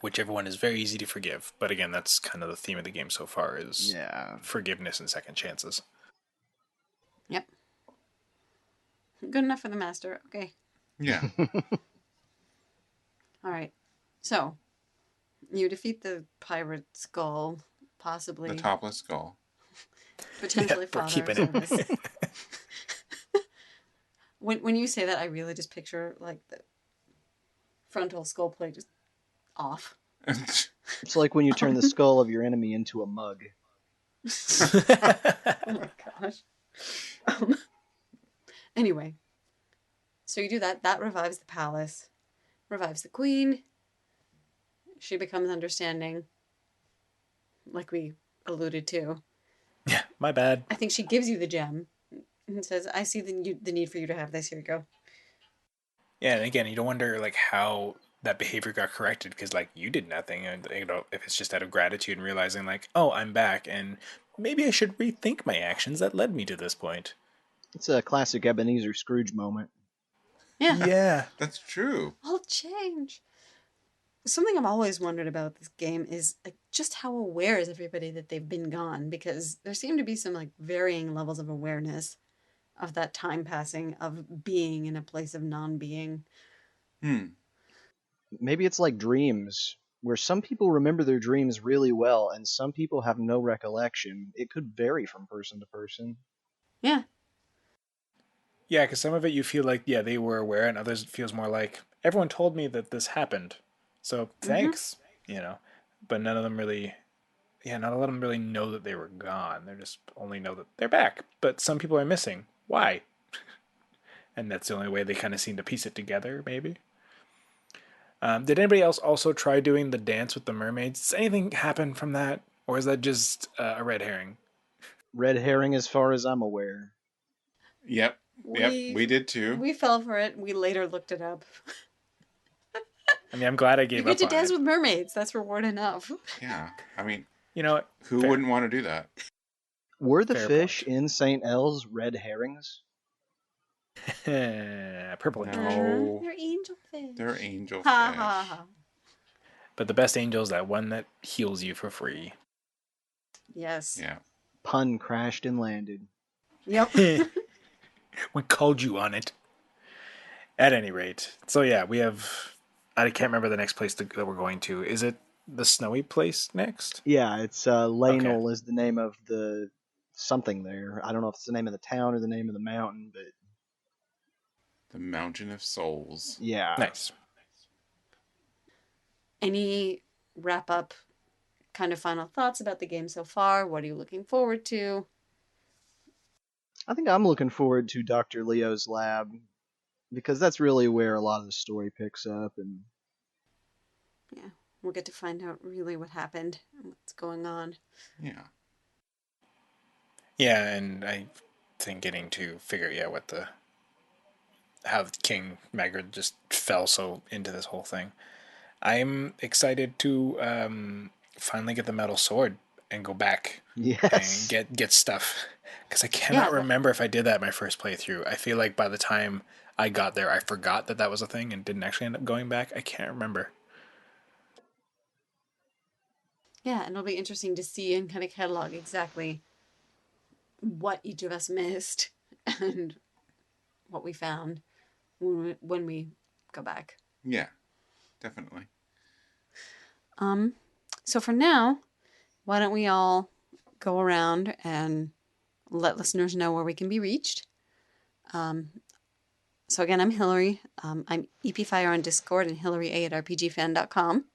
Whichever one is very easy to forgive. But again, that's kind of the theme of the game so far is forgiveness and second chances. Yep. Good enough for the master. Okay. Yeah. All right. So, you defeat the pirate skull, possibly. The topless skull. Potentially we're father keeping of it. service. When you say that, I really just picture like the frontal skull plate just off. It's like when you turn the skull of your enemy into a mug. Oh my gosh. Anyway, so you do that. That revives the palace, revives the queen. She becomes understanding, like we alluded to. Yeah, my bad. I think she gives you the gem and says, I see the need for you to have this. Here you go. Yeah, and again, you don't wonder like how that behavior got corrected because like you did nothing, and if it's just out of gratitude and realizing like, oh, I'm back, and maybe I should rethink my actions that led me to this point. It's a classic Ebenezer Scrooge moment. Yeah. That's true. I'll change. Something I've always wondered about this game is like just how aware is everybody that they've been gone, because there seem to be some like varying levels of awareness of that time passing of being in a place of non-being. Maybe it's like dreams, where some people remember their dreams really well and some people have no recollection. It could vary from person to person. Yeah. Yeah, because some of it you feel like, yeah, they were aware, and others it feels more like, everyone told me that this happened. So thanks, But none of them really, not a lot of them really know that they were gone. They just only know that they're back. But some people are missing. Why? And that's the only way they kind of seem to piece it together, maybe. Did anybody else also try doing the dance with the mermaids? Does anything happen from that? Or is that just a red herring? Red herring as far as I'm aware. Yep. We did too. We fell for it. We later looked it up. I mean, I'm glad I gave You get up to on dance it. with mermaids. That's reward enough. Yeah. I mean, who wouldn't want to do that? Were the Fair fish point. in St. Elles red herrings? Purple and No. They're angelfish. They're angelfish. Ha ha ha. But the best angel is that one that heals you for free. Yes. Yeah. Pun crashed and landed. Yep. We called you on it. At any rate, so yeah, we have. I can't remember the next place that we're going to. Is it the snowy place next? Yeah, it's Lainel is the name of the something there. I don't know if it's the name of the town or the name of the mountain, but The Mountain of Souls. yeah. Nice. Any wrap up kind of final thoughts about the game so far? What are you looking forward to? I think I'm looking forward to Dr. Leo's lab because that's really where a lot of the story picks up, and Yeah, we'll get to find out really what happened and what's going on. Yeah. Yeah, and I think getting to figure how King Magrid just fell so into this whole thing. I'm excited to finally get the metal sword and go back yes. and get stuff, because I cannot remember if I did that in my first playthrough. I feel like by the time I got there, I forgot that was a thing and didn't actually end up going back. I can't remember. Yeah, and it'll be interesting to see and kind of catalog exactly what each of us missed and what we found when we go back. Yeah, definitely. So for now, why don't we all go around and let listeners know where we can be reached. So again, I'm Hilary. I'm EPFire on Discord and HilaryA@RPGFan.com.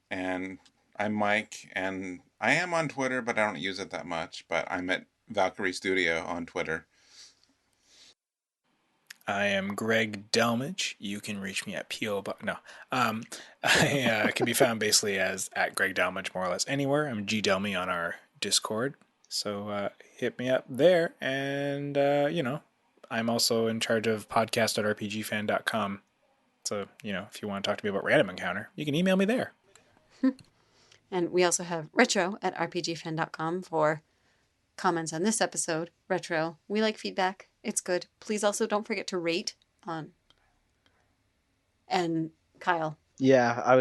And I'm Mike, and I am on Twitter, but I don't use it that much. But I'm at Valkyrie Studio on Twitter. I am Greg Delmage. You can reach me at P.O. I can be found basically as at Greg Delmage more or less anywhere. I'm GDelmy on our Discord. So hit me up there. And, I'm also in charge of podcast.rpgfan.com. So, if you want to talk to me about Random Encounter, you can email me there. And we also have retro@rpgfan.com for comments on this episode. Retro, we like feedback. It's good. Please also don't forget to rate on. And Kyle. Yeah, I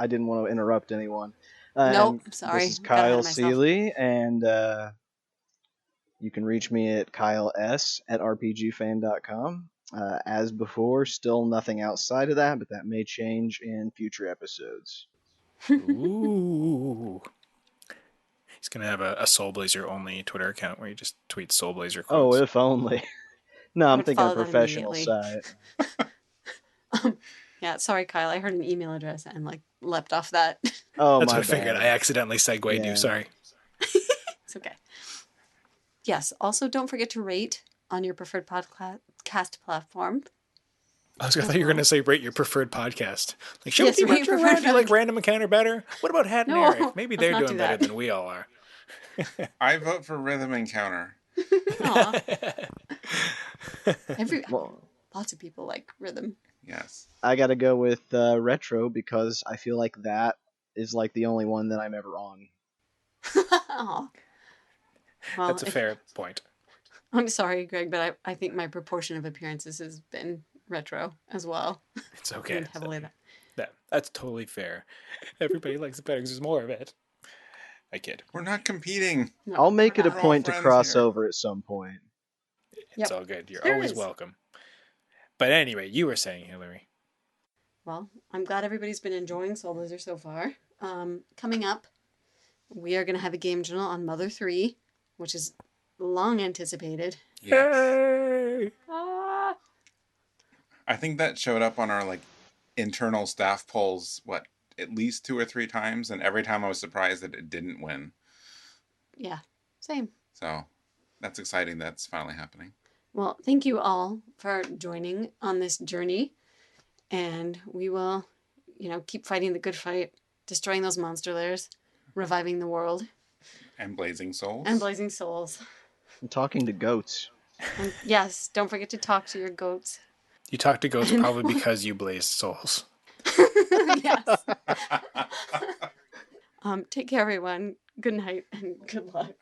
didn't want to interrupt anyone. Nope, sorry. This is Got ahead Kyle of myself. Seeley, and you can reach me at kyless@rpgfan.com. As before, still nothing outside of that, but that may change in future episodes. Ooh. He's going to have a Soul Blazer only Twitter account where he just tweets Soul Blazer Oh, quotes. if only. No, I'm Would thinking a follow that professional immediately. site. Yeah, sorry, Kyle. I heard an email address and leapt off that. Oh, That's my what I figured. bad. I accidentally segued Yeah. you. Sorry. It's okay. Yes, also don't forget to rate on your preferred podcast platform. I thought you were going to say rate your preferred podcast. Like, should Yes, we rate keep your retro around? preferred Do you like Random Encounter better? What about Hat and No, Eric? Maybe let's they're not doing do better that. than we all are. I vote for Rhythm Encounter. Aw. Well, Lots of people like rhythm. Yes. I gotta go with retro because I feel like that is like the only one that I'm ever on. Aw. Well, That's a fair point. I'm sorry, Greg, but I think my proportion of appearances has been retro as well. It's okay. And heavily that. That's totally fair. Everybody likes it better because there's more of it. I kid. We're not competing. No. I'll make it a We're all point to friends cross here. over at some point. It's Yep. all good. You're There always is. welcome. But anyway, you were saying, Hilary. Well, I'm glad everybody's been enjoying Soul Blazer so far. Coming up, we are going to have a game journal on Mother 3, which is long anticipated. Yes. Yay! Ah. I think that showed up on our internal staff polls, at least 2 or 3 times, and every time I was surprised that it didn't win. Yeah, same. So that's exciting. That's finally happening. Well, thank you all for joining on this journey. And we will, keep fighting the good fight, destroying those monster lairs, reviving the world. And Blazing Souls. And Blazing Souls. I'm talking to goats. And yes, don't forget to talk to your goats. You talk to ghosts probably because you blaze souls. Yes. Take care, everyone. Good night and good luck.